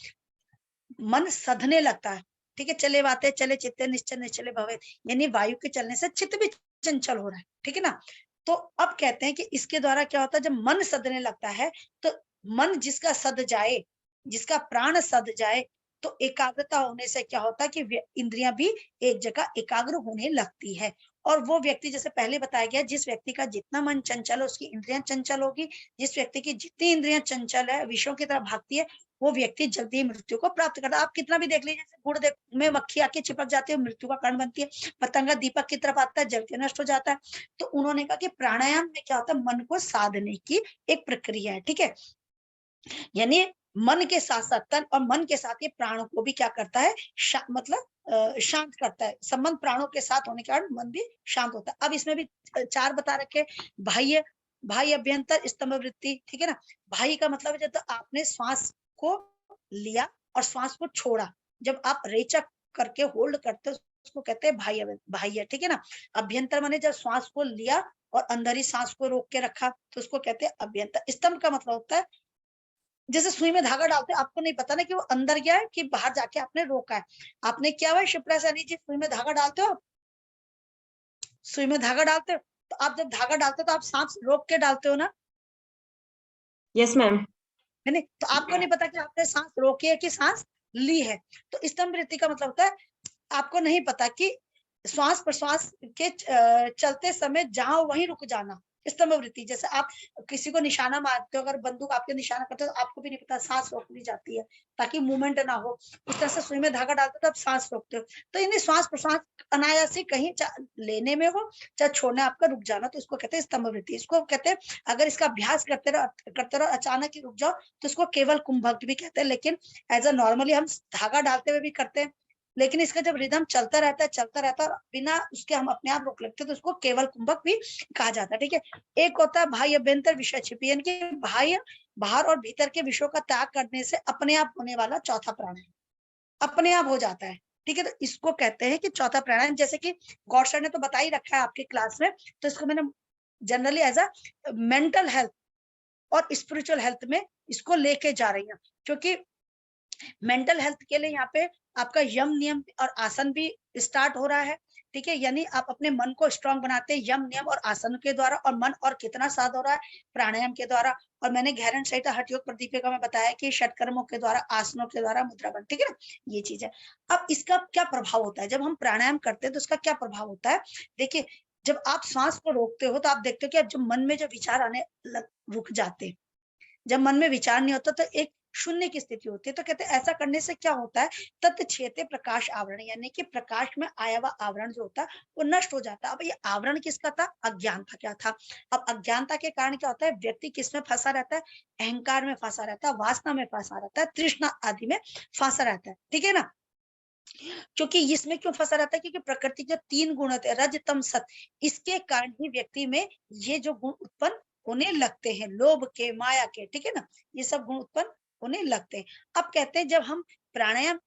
मन सधने लगता है। ठीक है, चले वाते चले चित्ते निश्चल निश्चले भवे, यानी वायु के चलने से चित्त भी चंचल हो रहा है। ठीक है ना। तो अब कहते हैं कि इसके द्वारा क्या होता है, जब मन सधने लगता है तो मन जिसका सध जाए, जिसका प्राण सध जाए, तो एकाग्रता होने से क्या होता है कि इंद्रियां भी एक जगह एकाग्र होने लगती है। और वो व्यक्ति, जैसे पहले बताया गया, जिस व्यक्ति का जितना मन चंचल है उसकी इंद्रियां चंचल होगी। जिस व्यक्ति की जितनी इंद्रियां चंचल है, विषयों की तरफ भागती है, वो व्यक्ति जल्दी मृत्यु को प्राप्त करता है। आप कितना भी देख लीजिए, जैसे गुड़ में मक्खी आके चिपक जाती है, मृत्यु का कारण बनती है। पतंगा दीपक की तरफ आता है, जल के नष्ट हो जाता है। तो उन्होंने कहा कि प्राणायाम में क्या होता है, मन को साधने की एक प्रक्रिया है। ठीक है, यानी मन के साथ साथ तन और मन के साथ ये प्राणों को भी क्या करता है, मतलब शांत करता है। संबंध प्राणों के साथ होने के कारण मन भी शांत होता है। अब इसमें भी चार बता रखे, बाह्य, बाह्य अभ्यंतर स्तंभ वृत्ति। ठीक है ना। बाह्य का मतलब है जब आपने श्वास को लिया और श्वास को छोड़ा, जब आप रेचक करके होल्ड करते हो उसको कहते हैं बाह्य, बाह्य। ठीक है ना। अभ्यंतर माने जब श्वास को लिया और अंदर ही सांस को रोक के रखा तो उसको कहते हैं अभ्यंतर। स्तंभ का मतलब होता है जैसे सुई में धागा डालते हैं, आपको नहीं पता ना कि वो अंदर गया है कि बाहर जाके आपने रोका है। आपने क्या हुआ शिप्रा सैनी जी, सुई में धागा डालते हो, सुई में धागा डालते हो, तो आप जब धागा डालते हो तो आप सांस रोक के डालते हो ना। Yes ma'am. है नहीं, तो आपको नहीं पता कि आपने सांस रोकी है कि सांस ली है। तो स्तंभ वृत्ति का मतलब होता है आपको नहीं पता कि श्वास प्रश्वास के चलते समय जहां वहीं रुक जाना, स्तंभ वृत्ति। जैसे आप किसी को निशाना मारते हो, अगर बंदूक आपके निशाना करते हो तो आपको भी नहीं पता, सांस रोक ली जाती है ताकि मूवमेंट ना हो। उस तरह से सुई में धागा डालते हो तो आप सांस रोकते हो। तो इन्हें श्वास प्रश्वास अनायास ही कहीं लेने में हो चाहे छोड़ने, आपका रुक जाना, तो इसको कहते हैं स्तंभ वृत्ति। इसको कहते हैं अगर इसका अभ्यास करते रहो अचानक ही रुक जाओ तो इसको केवल कुंभक भी कहते हैं। लेकिन एज अ नॉर्मली हम धागा डालते हुए भी करते हैं, लेकिन इसका जब रिदम चलता रहता है और बिना उसके हम अपने आप रोक लेते हैं तो उसको केवल कुंभक भी कहा जाता है। ठीक है, एक होता है बाह्य अभ्यंतर विषय छिपी, यानी कि बाह्य बाहर और भीतर के विषयों का त्याग करने से अपने आप होने वाला चौथा प्राणायाम, अपने आप हो जाता है। ठीक है, तो इसको कहते हैं कि चौथा प्राणायाम। जैसे कि गौड सर ने तो बता ही रखा है आपकी क्लास में, तो इसको मैंने generally as a mental health और स्पिरिचुअल हेल्थ में इसको लेके जा रही हूँ, क्योंकि मेंटल हेल्थ के लिए यहाँ पे आपका यम नियम और आसन भी स्टार्ट हो रहा है। ठीक है, यानी आप अपने मन को स्ट्रांग बनाते हैं यम नियम और आसन के द्वारा, और मन और कितना साध हो रहा है प्राणायाम के द्वारा। और मैंने गहरन सहित हठ योग प्रदीपिका में बताया कि षटकर्मों के द्वारा, आसनों के द्वारा, मुद्रा बन, ठीक है ना, ये चीज है। अब इसका क्या प्रभाव होता है जब हम प्राणायाम करते हैं, तो उसका क्या प्रभाव होता है? देखिए, जब आप सांस को रोकते हो तो आप देखते हो कि अब जो मन में जो विचार आने रुक जाते हैं। जब मन में विचार नहीं होता तो एक शून्य की स्थिति होती है। तो कहते हैं ऐसा करने से क्या होता है, तत् क्षेत्र प्रकाश आवरण, यानी कि प्रकाश में आया हुआ आवरण जो होता है वो नष्ट हो जाता है। अब ये आवरण किसका था? अज्ञानता क्या था। अब अज्ञानता के कारण क्या होता है, व्यक्ति किसमें फंसा रहता है? अहंकार में फंसा रहता है, वासना में फंसा रहता है, तृष्णा आदि में फंसा रहता है। ठीक है ना, क्योंकि इसमें क्यों फंसा रहता है? क्योंकि प्रकृति के 3 गुण होते हैं, रज तम सत, इसके कारण ही व्यक्ति में ये जो गुण उत्पन्न होने लगते हैं, लोभ के, माया के, ठीक है ना, ये सब गुण उत्पन्न होने लगते हैं। अब कहते हैं जब हम प्राणायाम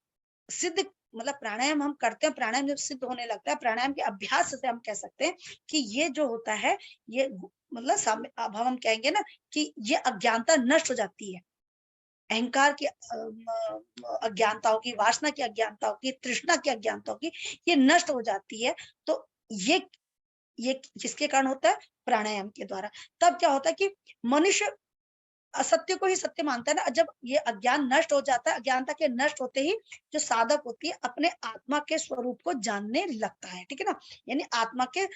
सिद्ध, मतलब प्राणायाम हम करते हैं, प्राणायाम जब सिद्ध होने लगता है, प्राणायाम के अभ्यास से हम कह सकते हैं कि ये जो होता है, ये मतलब अब हम कहेंगे ना कि ये अज्ञानता नष्ट हो जाती है। अहंकार की अज्ञानता होगी, वासना की अज्ञानता होगी, तृष्णा की अज्ञानता होगी, ये नष्ट हो जाती है। तो ये किसके कारण होता है? प्राणायाम के द्वारा। तब क्या होता है कि मनुष्य असत्य को ही सत्य मानता है ना। जब ये अज्ञान नष्ट हो जाता है, अज्ञानता के नष्ट होते ही जो साधक होती है अपने आत्मा के स्वरूप को जानने लगता है। ठीक है ना, यानी आत्मा के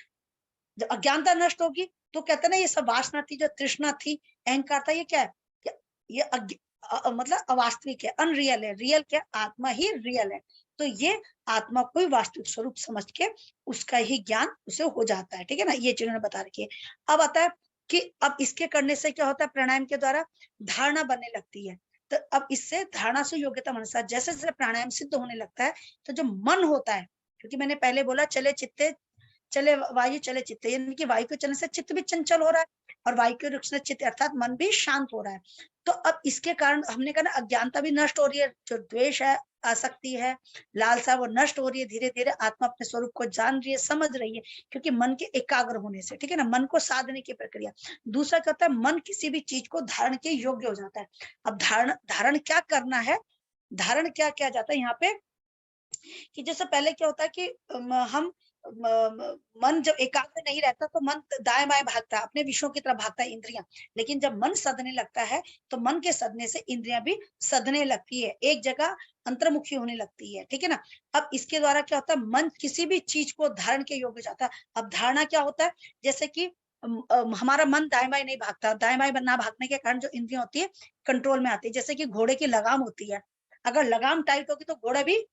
जब अज्ञानता नष्ट होगी तो कहते हैं ना, ये सब वासना थी, जो तृष्णा थी, अहंकार था, ये क्या है? ये मतलब अवास्तविक है, अनरियल है। रियल क्या? आत्मा ही रियल है। तो ये आत्मा को ही वास्तविक स्वरूप समझ के उसका ही ज्ञान उसे हो जाता है। ठीक है ना, ये चीज बता रखी है। अब आता है कि अब इसके करने से क्या होता है, प्राणायाम के द्वारा धारणा बनने लगती है। तो अब इससे धारणा से योग्यता मनसा, जैसे जैसे प्राणायाम सिद्ध होने लगता है तो जो मन होता है, क्योंकि मैंने पहले बोला चले चित्ते चले वायु चले चित्त, यानी कि वायु के चलने से चित्त भी चंचल हो रहा है और वायु के रुक से चित्त अर्थात मन भी शांत हो रहा है। तो अब इसके कारण हमने कहा ना, अज्ञानता भी नष्ट हो रही है, जो द्वेष है, आसक्ति है, लालसा, वो नष्ट हो रही है। धीरे धीरे आत्मा अपने स्वरूप को जान रही है, समझ रही है, क्योंकि मन के एकाग्र होने से। ठीक है ना, मन को साधने की प्रक्रिया। दूसरा क्या होता है, मन किसी भी चीज को धारण के योग्य हो जाता है। अब धारण क्या करना है, धारण क्या किया जाता है यहाँ पे, कि जैसे पहले क्या होता है कि हम मन जब एकाग्र नहीं रहता तो मन दाएं बाएं भागता है, अपने विषयों की तरफ भागता है, इंद्रियां। लेकिन जब मन सधने लगता है तो मन के सधने से इंद्रियां भी सधने लगती है, एक जगह अंतर्मुखी होने लगती है। ठीक है ना, अब इसके द्वारा क्या होता है, मन किसी भी चीज को धारण के योग्य हो जाता है। अब धारणा क्या होता है, जैसे कि हमारा मन दाएं बाएं नहीं भागता, दाएं बाएं ना भागने के कारण जो इंद्रियां होती है कंट्रोल में आती है। जैसे कि घोड़े की लगाम होती है, अगर लगाम टाइट होगी तो घोड़ा भी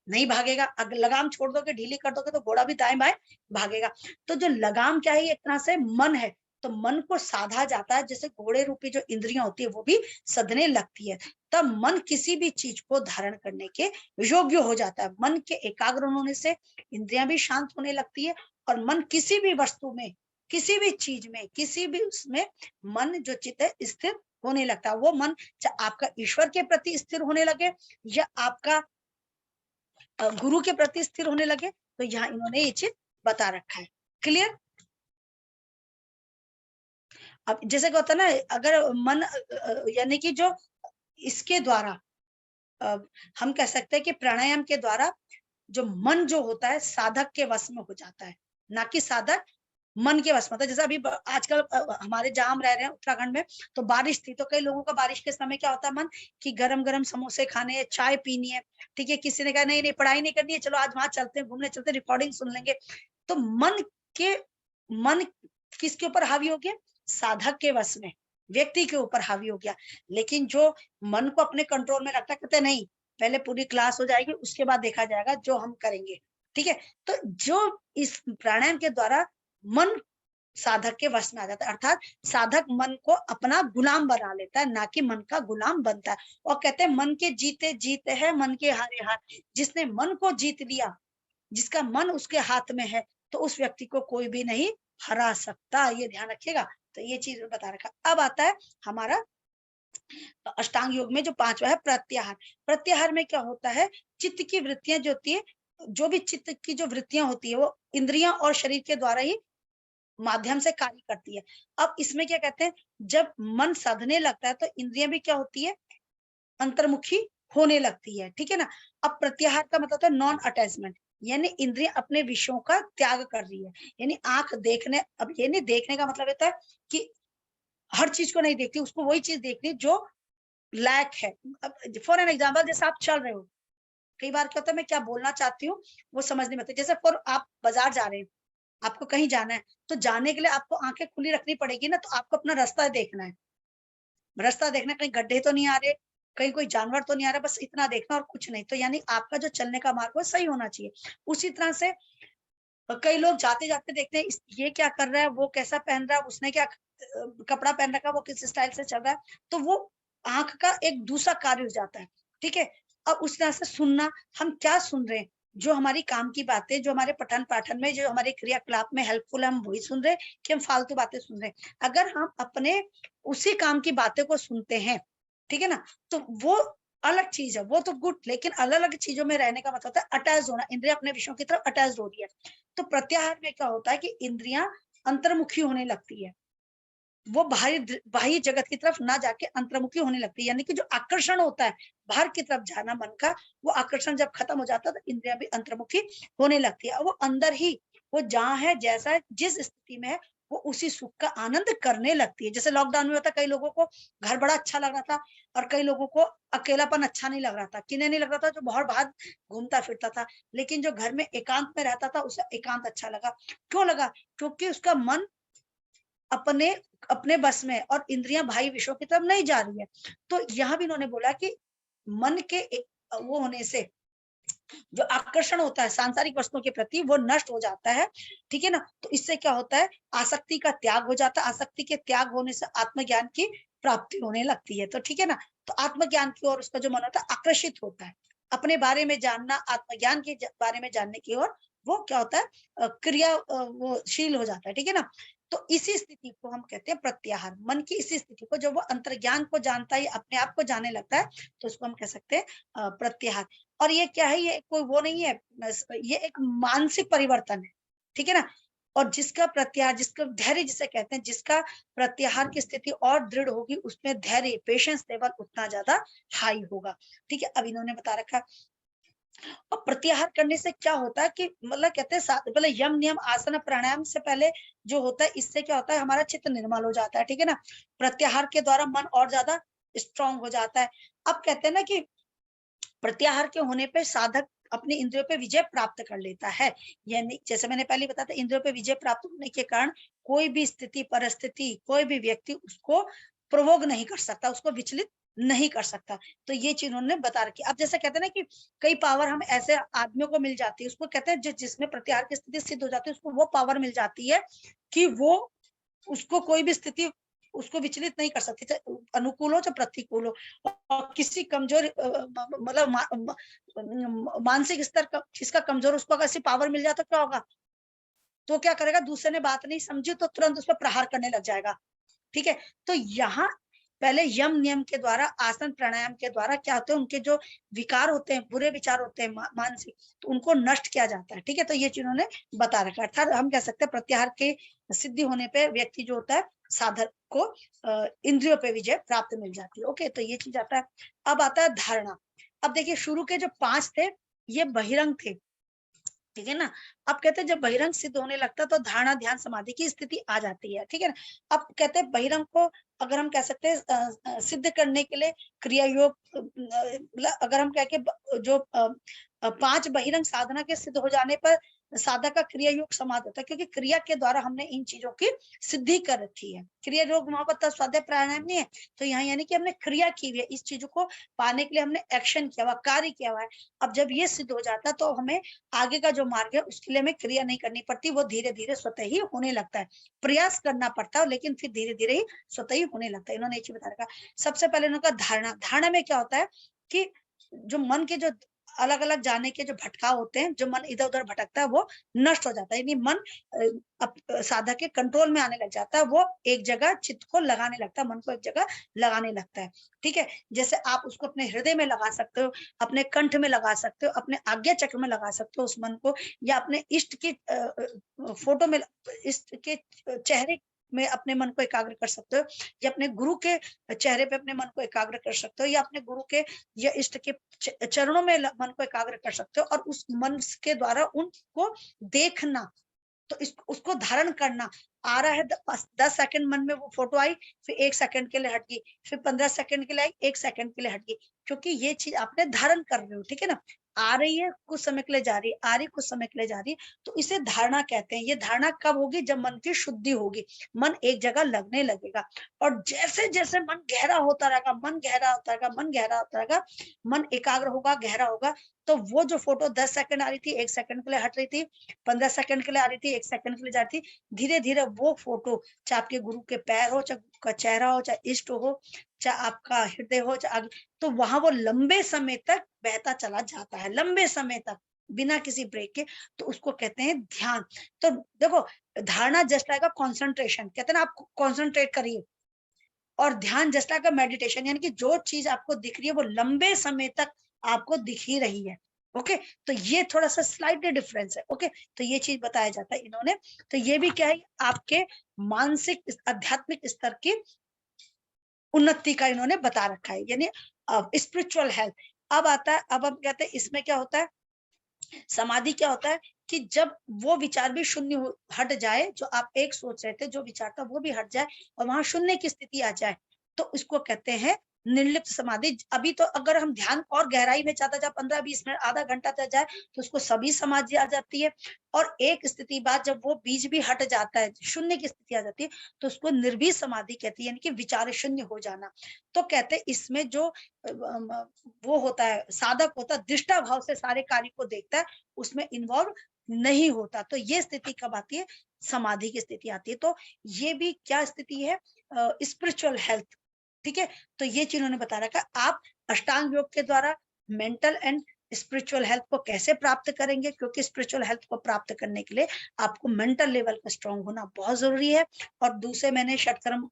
नहीं भागेगा, अगर लगाम छोड़ दोगे, ढीली कर दोगे, तो घोड़ा भी दाएं बाएं भागेगा। तो जो लगाम क्या है, एक तरह से मन है। तो मन को साधा जाता है, जैसे घोड़े रूपी जो इंद्रियां होती है वो भी सधने लगती है। तब मन किसी भी चीज को धारण करने के योग्य हो जाता है। मन के एकाग्र होने से इंद्रियां भी शांत होने लगती है, और मन किसी भी वस्तु में, किसी भी चीज में, किसी भी उसमें मन जो चित्त है स्थिर होने लगता है। वो मन चाहे आपका ईश्वर के प्रति स्थिर होने लगे या आपका गुरु के प्रति स्थिर होने लगे, तो यहाँ इन्होंने ये चीज बता रखा है। क्लियर? अब जैसे क्या होता है ना, अगर मन यानी कि जो इसके द्वारा हम कह सकते हैं कि प्राणायाम के द्वारा जो मन जो होता है साधक के वश में हो जाता है, ना कि साधक मन के वश में होता है। जैसे अभी आजकल हमारे जहाँ हम रह रहे हैं उत्तराखंड में, तो बारिश थी, तो कई लोगों का बारिश के समय क्या होता है मन, कि गरम गरम समोसे खाने, चाय पीनी है। ठीक है, किसी ने कहा नहीं नहीं पढ़ाई नहीं करनी है, चलो आज वहां चलते हैं, घूमने चलते हैं, रिकॉर्डिंग सुन लेंगे। तो मन किसके ऊपर हावी हो गया? साधक के वश में, व्यक्ति के ऊपर हावी हो गया। लेकिन जो मन को अपने कंट्रोल में रखता, कहते नहीं पहले पूरी क्लास हो जाएगी उसके बाद देखा जाएगा जो हम करेंगे। ठीक है, तो जो इस प्राणायाम के द्वारा मन साधक के वश में आ जाता है, अर्थात साधक मन को अपना गुलाम बना लेता है, ना कि मन का गुलाम बनता है। और कहते हैं मन के जीते जीते है मन के हारे हार। जिसने मन को जीत लिया, जिसका मन उसके हाथ में है, तो उस व्यक्ति को कोई भी नहीं हरा सकता। ये ध्यान रखिएगा। तो ये चीज बता रखा। अब आता है हमारा अष्टांग योग में जो पांचवा है प्रत्याहार। प्रत्याहार में क्या होता है, चित्त की वृत्तियां जो होती है, जो भी चित्त की जो वृत्तियां होती है वो इंद्रियां और शरीर के द्वारा ही माध्यम से कार्य करती है। अब इसमें क्या कहते हैं, जब मन साधने लगता है तो इंद्रियां भी क्या होती है, अंतर्मुखी होने लगती है, ठीक है ना। अब प्रत्याहार का मतलब है नॉन अटैचमेंट, यानी इंद्रियां अपने विषयों का त्याग कर रही है। यानी आंख देखने, अब ये नहीं देखने का मतलब होता है कि हर चीज को नहीं देखती, उसको वही चीज देखनी जो लायक है। अब फॉर एन एग्जाम्पल, जैसे आप चल रहे हो, कई बार क्या होता है मैं क्या बोलना चाहती हूँ वो समझ नहीं आता। जैसे फॉर आप बाजार जा रहे हैं, आपको कहीं जाना है, तो जाने के लिए आपको आंखें खुली रखनी पड़ेगी ना, तो आपको अपना रास्ता देखना है। रास्ता देखना, कहीं गड्ढे तो नहीं आ रहे, कहीं कोई जानवर तो नहीं आ रहा, बस इतना देखना और कुछ नहीं। तो यानी आपका जो चलने का मार्ग है सही होना चाहिए। उसी तरह से कई लोग जाते जाते देखते हैं ये क्या कर रहा है, वो कैसा पहन रहा है, उसने क्या कपड़ा पहन रखा है, वो किस स्टाइल से चल रहा है, तो वो आंख का एक दूसरा कार्य हो जाता है, ठीक है। अब उस तरह से सुनना, हम क्या सुन रहे हैं, जो हमारी काम की बातें, जो हमारे पठन पाठन में, जो हमारे क्रियाकलाप में हेल्पफुल है, हम वही सुन रहे हैं कि हम फालतू बातें सुन रहे हैं। अगर हम अपने उसी काम की बातें को सुनते हैं, ठीक है ना, तो वो अलग चीज है, वो तो गुड। लेकिन अलग अलग चीजों में रहने का मतलब होता है अटैच होना, इंद्रिया अपने विषयों की तरफ अटैच हो रही है। तो प्रत्याहार में क्या होता है कि इंद्रियां अंतर्मुखी होने लगती है, वो बाह्य जगत की तरफ ना जाके अंतर्मुखी होने लगती है। यानी कि जो आकर्षण होता है बाहर की तरफ जाना मन का, वो आकर्षण जब खत्म हो जाता है तो इंद्रियां भी अंतर्मुखी होने लगती है। वो अंदर ही, वो जहाँ है, जैसा है, जिस स्थिति में है, वो उसी सुख का आनंद करने लगती है। जैसे लॉकडाउन में होता, कई लोगों को घर बड़ा अच्छा लग रहा था और कई लोगों को अकेलापन अच्छा नहीं लग रहा था। किन्हें नहीं लग रहा था, जो बहुत बाहर घूमता फिरता था, लेकिन जो घर में एकांत में रहता था उसे एकांत अच्छा लगा। क्यों लगा? क्योंकि उसका मन अपने अपने बस में, और इंद्रियां भाई विषयों की तरफ नहीं जा रही है। तो यहाँ भी इन्होंने बोला कि मन के एक वो होने से जो आकर्षण होता है सांसारिक वस्तुओं के प्रति, वो नष्ट हो जाता है, ठीक है ना। तो इससे क्या होता है, आसक्ति का त्याग हो जाता है। आसक्ति के त्याग होने से आत्मज्ञान की प्राप्ति होने लगती है। तो ठीक है ना, तो आत्मज्ञान की ओर उसका जो मन होता है आकर्षित होता है। अपने बारे में जानना, आत्मज्ञान के बारे में जानने की ओर वो क्या होता है, क्रिया वो शील हो जाता है, ठीक है ना। तो इसी स्थिति को हम कहते हैं प्रत्याहार। मन की इसी स्थिति को, जब वो अंतर्ज्ञान को जानता है, अपने आप को जानने लगता है, तो उसको हम कह सकते हैं प्रत्याहार। और ये क्या है, ये कोई वो नहीं है, ये एक मानसिक परिवर्तन है, ठीक है ना। और जिसका प्रत्याहार, जिसका धैर्य जिसे कहते हैं, जिसका प्रत्याहार की स्थिति और दृढ़ होगी, उसमें धैर्य, पेशेंस लेवल उतना ज्यादा हाई होगा, ठीक है। अब इन्होंने बता रखा। और प्रत्याहार करने से क्या होता है कि मतलब कहते हैं पहले यम नियम आसन प्राणायाम से पहले जो होता है, इससे क्या होता है, हमारा चित्त निर्मल हो जाता है, ठीक है ना। प्रत्याहार के द्वारा मन और ज्यादा स्ट्रांग हो जाता है। अब कहते हैं ना कि प्रत्याहार के होने पे साधक अपनी इंद्रियों पे विजय प्राप्त कर लेता है। यानी जैसे मैंने पहले बताया था, इंद्रियों पे विजय प्राप्त होने के कारण कोई भी स्थिति, परिस्थिति, कोई भी व्यक्ति उसको प्रभोग नहीं कर सकता, उसको विचलित नहीं कर सकता। तो ये चीज उन्होंने बता रखी। अब जैसे कहते हैं ना कि कई पावर हम ऐसे आदमियों को मिल जाती है, उसको कहते हैं जिसमें प्रत्याहार की स्थिति सिद्ध हो जाती है, उसको वो पावर मिल जाती है कि वो, उसको कोई भी स्थिति उसको विचलित नहीं कर सकती, चाहे अनुकूल हो चाहे प्रतिकूल हो। और किसी कमजोर मतलब मानसिक स्तर का जिसका कमजोर, उसको अगर ऐसी पावर मिल जाए तो क्या होगा, तो क्या करेगा, दूसरे ने बात नहीं समझी तो तुरंत उस पर प्रहार करने लग जाएगा, ठीक है। तो यहाँ पहले यम नियम के द्वारा, आसन प्राणायाम के द्वारा क्या होते हैं, उनके जो विकार होते हैं, बुरे विचार होते हैं मानसिक, तो उनको नष्ट किया जाता है, ठीक है। तो ये चीज उन्होंने बता रखा है। अर्थात हम कह सकते हैं प्रत्याहार के सिद्धि होने पे व्यक्ति जो होता है, साधक को इंद्रियों पे विजय प्राप्त मिल जाती है। ओके, तो ये चीज आता है। अब आता है धारणा। अब देखिए, शुरू के जो 5 थे ये बहिरंग थे, ठीक है ना। अब कहते हैं जब बहिरंग सिद्ध होने लगता है तो धारणा, ध्यान, समाधि की स्थिति आ जाती है, ठीक है ना। अब कहते हैं बहिरंग को अगर हम कह सकते हैं सिद्ध करने के लिए क्रिया योग, मतलब अगर हम कह के जो 5 बहिरंग साधना के सिद्ध हो जाने पर साधक का क्रिया योग समाधि होता है, क्योंकि क्रिया के द्वारा हमने इन चीजों की सिद्धि कर रखी है। क्रिया योग मोहब्बत स्वाध्याय प्राणायाम नहीं है, तो यहाँ यानी कि हमने क्रिया की हुई है, इस चीजों को पाने के लिए हमने एक्शन किया हुआ, कार्य किया हुआ है। अब जब ये सिद्ध हो जाता है तो हमें आगे का जो मार्ग है उसके लिए हमें क्रिया नहीं करनी पड़ती, वो धीरे धीरे स्वतः ही होने लगता है। प्रयास करना पड़ता है लेकिन फिर धीरे धीरे ही स्वतः ही होने लगता है। इन्होंने ये चीज बता रखा। सबसे पहले इन्होंने कहा धारणा। धारणा में क्या होता है कि जो मन के जो अलग अलग जाने के जो भटकाव होते हैं, जो मन इधर उधर भटकता है वो नष्ट हो जाता है, यानी मन साधक के कंट्रोल में आने लग जाता है, वो एक जगह चित्त को लगाने लगता है, मन को एक जगह लगाने लगता है। ठीक है, जैसे आप उसको अपने हृदय में लगा सकते हो, अपने कंठ में लगा सकते हो, अपने आज्ञा चक्र में लगा सकते हो उस मन को, या अपने इष्ट के फोटो में, इष्ट के चेहरे में अपने मन को एकाग्र कर सकते हो, या अपने गुरु के चेहरे पे अपने मन को एकाग्र कर सकते हो, या अपने गुरु के या इष्ट के चरणों में मन को एकाग्र कर सकते हो, और उस मन के द्वारा उनको देखना, तो उसको धारण करना। आ रहा है 10 सेकंड मन में वो फोटो आई, फिर 1 सेकंड के लिए हट गई, फिर 15 सेकंड के लिए आई, 1 सेकंड के लिए हट गई, क्योंकि ये चीज आपने धारण कर रहे हो। ठीक है ना, आ रही है कुछ समय के लिए जा रही है, आ रही कुछ समय के लिए जा रही है, तो इसे धारणा कहते हैं। ये धारणा कब होगी? जब मन की शुद्धि होगी, मन एक जगह लगने लगेगा, और जैसे जैसे मन गहरा होता रहेगा, मन गहरा होता रहेगा, मन गहरा होता रहेगा, मन एकाग्र होगा, गहरा होगा, तो वो जो फोटो 10 सेकंड आ रही थी, 1 सेकंड के लिए हट रही थी, 15 सेकंड के लिए आ रही थी, 1 सेकंड के लिए जाती थी, धीरे धीरे वो फोटो, चाहे आपके गुरु के पैर हो, चाहे का चेहरा हो, चाहे इष्ट हो, चाहे आपका हृदय हो, चाहे तो वहां वो लंबे समय तक बहता चला जाता है, लंबे समय तक बिना किसी ब्रेक के, तो उसको कहते हैं ध्यान। तो देखो, धारणा जस्ट लाइक कॉन्सेंट्रेशन, कहते हैं ना, आप कॉन्सेंट्रेट करिए, और ध्यान जस्ट लाइक मेडिटेशन, यानी कि जो चीज आपको दिख रही है वो लंबे समय तक आपको दिख ही रही है। ओके, तो ये थोड़ा सा स्लाइटली डिफरेंस है। ओके, तो ये चीज बताया जाता है इन्होंने। तो ये भी क्या है, आपके मानसिक आध्यात्मिक स्तर की उन्नति का इन्होंने बता रखा है, यानी स्पिरिचुअल हेल्थ। अब आता है, अब हम कहते हैं इसमें क्या होता है, समाधि क्या होता है कि जब वो विचार भी शून्य हट जाए, जो आप एक सोच रहे थे, जो विचार था वो भी हट जाए, और वहां शून्य की स्थिति आ जाए, तो इसको कहते हैं निर्लिप्त समाधि। अभी तो अगर हम ध्यान और गहराई में चाहता जाए, 15-20 मिनट, आधा घंटा तक जाए, तो उसको सभी समाधि आ जाती है। और एक स्थिति बाद जब वो बीज भी हट जाता है, शून्य की स्थिति आ जाती है, तो उसको निर्भीक समाधि कहती है, यानी कि विचार शून्य हो जाना। तो कहते हैं इसमें जो वो होता है, साधक होता है, दृष्टा भाव से सारे कार्य को देखता है, उसमें इन्वॉल्व नहीं होता। तो ये स्थिति कब आती है? समाधि की स्थिति आती है। तो ये भी क्या स्थिति है? Spiritual health. ठीक है, तो ये चीज उन्होंने बता रखा। आप अष्टांग योग के द्वारा मेंटल एंड स्पिरिचुअल हेल्थ को कैसे प्राप्त करेंगे, क्योंकि स्पिरिचुअल हेल्थ को प्राप्त करने के लिए आपको मेंटल लेवल का स्ट्रांग होना बहुत जरूरी है। और दूसरे मैंने षटकर्म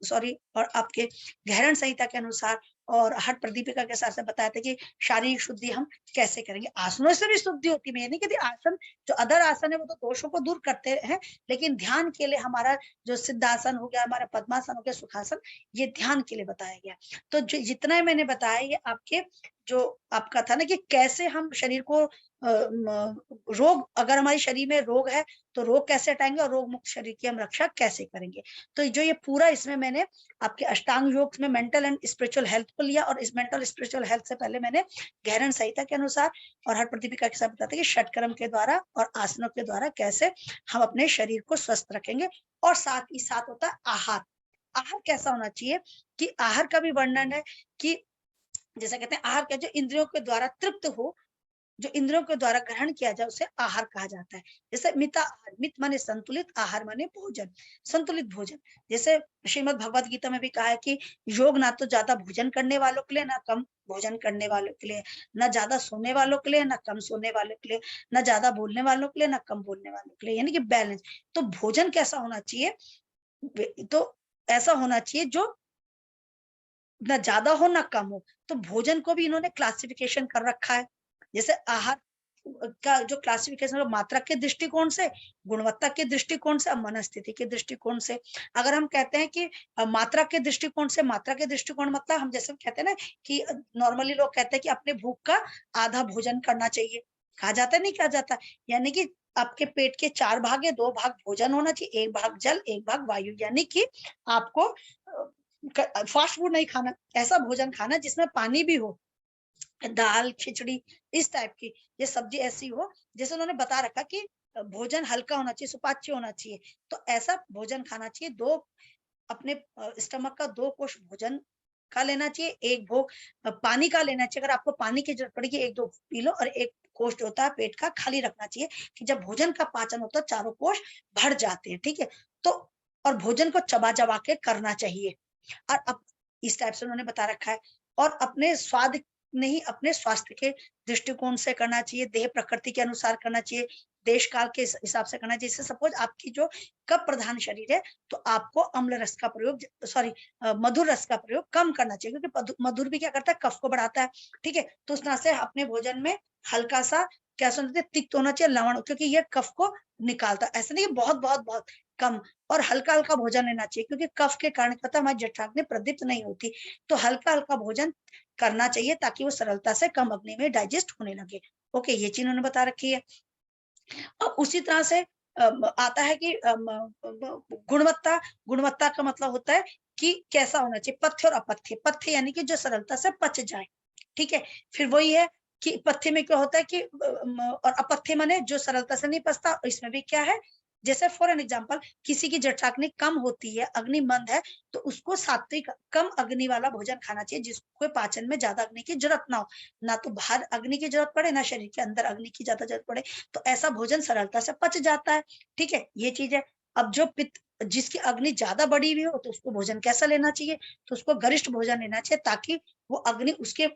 और आपके गहरण संहिता के अनुसार और हठ प्रदीपिका के साथ बताया था कि शारीरिक शुद्धि हम कैसे करेंगे। आसनों से भी शुद्धि होती है, नहीं कहती आसन, जो अदर आसन है वो तो दोषों को दूर करते हैं, लेकिन ध्यान के लिए हमारा जो सिद्धासन हो गया, हमारा पद्मासन हो गया, सुखासन, ये ध्यान के लिए बताया गया। तो जितना मैंने बताया, ये आपके जो आपका था ना कि कैसे हम शरीर को रोग, अगर हमारे शरीर में रोग है तो रोग कैसे हटाएंगे, और रोग मुक्त शरीर की हम रक्षा कैसे करेंगे। तो जो ये पूरा इसमें मैंने आपके अष्टांग योग में मेंटल एंड स्पिरिचुअल हेल्थ को लिया, और इस मेंटल स्पिरिचुअल हेल्थ से पहले मैंने गहरण संहिता के अनुसार और हठ प्रदीपिका के साथ बताते कि षटकर्म के द्वारा और आसनों के द्वारा कैसे हम अपने शरीर को स्वस्थ रखेंगे। और साथ ही साथ होता है आहार। आहार कैसा होना चाहिए, कि आहार का भी वर्णन है कि जैसे कहते हैं आहार क्या, जो इंद्रियों के द्वारा तृप्त हो, जो इंद्रियों के द्वारा ग्रहण किया जाए, उसे आहार कहा जाता है। जैसे मिता आहार, मित माने संतुलित, आहार माने भोजन, संतुलित भोजन। जैसे श्रीमद् भगवत गीता में भी कहा है कि योग ना तो ज्यादा भोजन करने वालों के लिए, ना कम भोजन करने वालों के लिए, ना ज्यादा सोने वालों के लिए, ना कम सोने वालों के लिए, ना ज्यादा बोलने वालों के लिए, ना कम बोलने वालों के लिए, यानी कि बैलेंस। तो भोजन कैसा होना चाहिए? तो ऐसा होना चाहिए जो ना ज्यादा हो ना कम हो। तो भोजन को भी इन्होंने क्लासिफिकेशन कर रखा है। जैसे आहार का जो क्लासिफिकेशन है, मात्रा के दृष्टिकोण से, गुणवत्ता के दृष्टिकोण से, और मनस्थिति के दृष्टिकोण से। अगर हम कहते हैं कि मात्रा के दृष्टिकोण से, मात्रा के दृष्टिकोण मतलब हम जैसे कहते हैं ना कि नॉर्मली लोग कहते हैं कि अपने भूख का आधा भोजन करना चाहिए, कहा जाता है, नहीं कहा जाता? यानी कि आपके पेट के 4 भाग है, 2 भाग भोजन होना चाहिए, 1 भाग जल, 1 भाग वायु, यानी कि आपको फास्ट फूड नहीं खाना, ऐसा भोजन खाना जिसमें पानी भी हो, दाल खिचड़ी इस टाइप की, ये सब्जी ऐसी हो, जैसे उन्होंने बता रखा कि भोजन हल्का होना चाहिए, सुपाच्य होना चाहिए। तो ऐसा भोजन खाना चाहिए। दो अपने स्टमक का 2 कोष भोजन का लेना चाहिए, 1 भोग पानी का लेना चाहिए। अगर आपको पानी की जरूरत पड़ेगी 1-2 पी लो, और 1 कोष जो होता है पेट का खाली रखना चाहिए, कि जब भोजन का पाचन होता है चारों कोष भर जाते हैं। ठीक है, तो और भोजन को चबा चबा के करना चाहिए। और अब इस टाइप से उन्होंने बता रखा है। और अपने स्वाद नहीं अपने स्वास्थ्य के दृष्टिकोण से करना चाहिए, देह प्रकृति के अनुसार करना चाहिए, देश काल के हिसाब से करना चाहिए। जैसे सपोज आपकी जो कफ प्रधान शरीर है तो आपको अम्ल रस का प्रयोग, सॉरी मधुर रस का प्रयोग कम करना चाहिए, क्योंकि मधुर भी क्या करता है, कफ को बढ़ाता है। ठीक है, तो उस तरह से अपने भोजन में हल्का सा क्या सुनते तिक्त होना चाहिए, लवण, क्योंकि ये कफ को निकालता है। ऐसा नहीं कि बहुत बहुत बहुत कम, और हल्का हल्का भोजन लेना चाहिए, क्योंकि कफ के कारण पता हमारी जठराग्नि प्रदीप्त नहीं होती, तो हल्का हल्का भोजन करना चाहिए ताकि वो सरलता से कम अग्नि में डाइजेस्ट होने लगे। ओके, ये चीज उन्होंने बता रखी है। और उसी तरह से आता है कि गुणवत्ता, गुणवत्ता का मतलब होता है कि कैसा होना चाहिए, पथ्य और अपथ्य। पथ्य यानी कि जो सरलता से पच जाए, ठीक है। फिर वही है कि पथ्य में क्या होता है कि और अपथ्य माने जो सरलता से नहीं पचता। इसमें भी क्या है, जैसे फॉर एन एग्जाम्पल किसी की जठराग्नि कम होती है, अग्नि मंद है, तो उसको सात्विक कम अग्नि वाला भोजन खाना चाहिए, जिसको पाचन में ज्यादा अग्नि की जरूरत ना हो, ना तो बाहर अग्नि की जरूरत पड़े, ना शरीर के अंदर अग्नि की ज्यादा जरूरत पड़े, तो ऐसा भोजन सरलता से पच जाता है। ठीक है, ये चीज है। अब जो पित्त, जिसकी अग्नि ज्यादा बढ़ी हुई हो, तो उसको भोजन कैसा लेना चाहिए, तो उसको गरिष्ठ भोजन लेना चाहिए, ताकि वो अग्नि उसके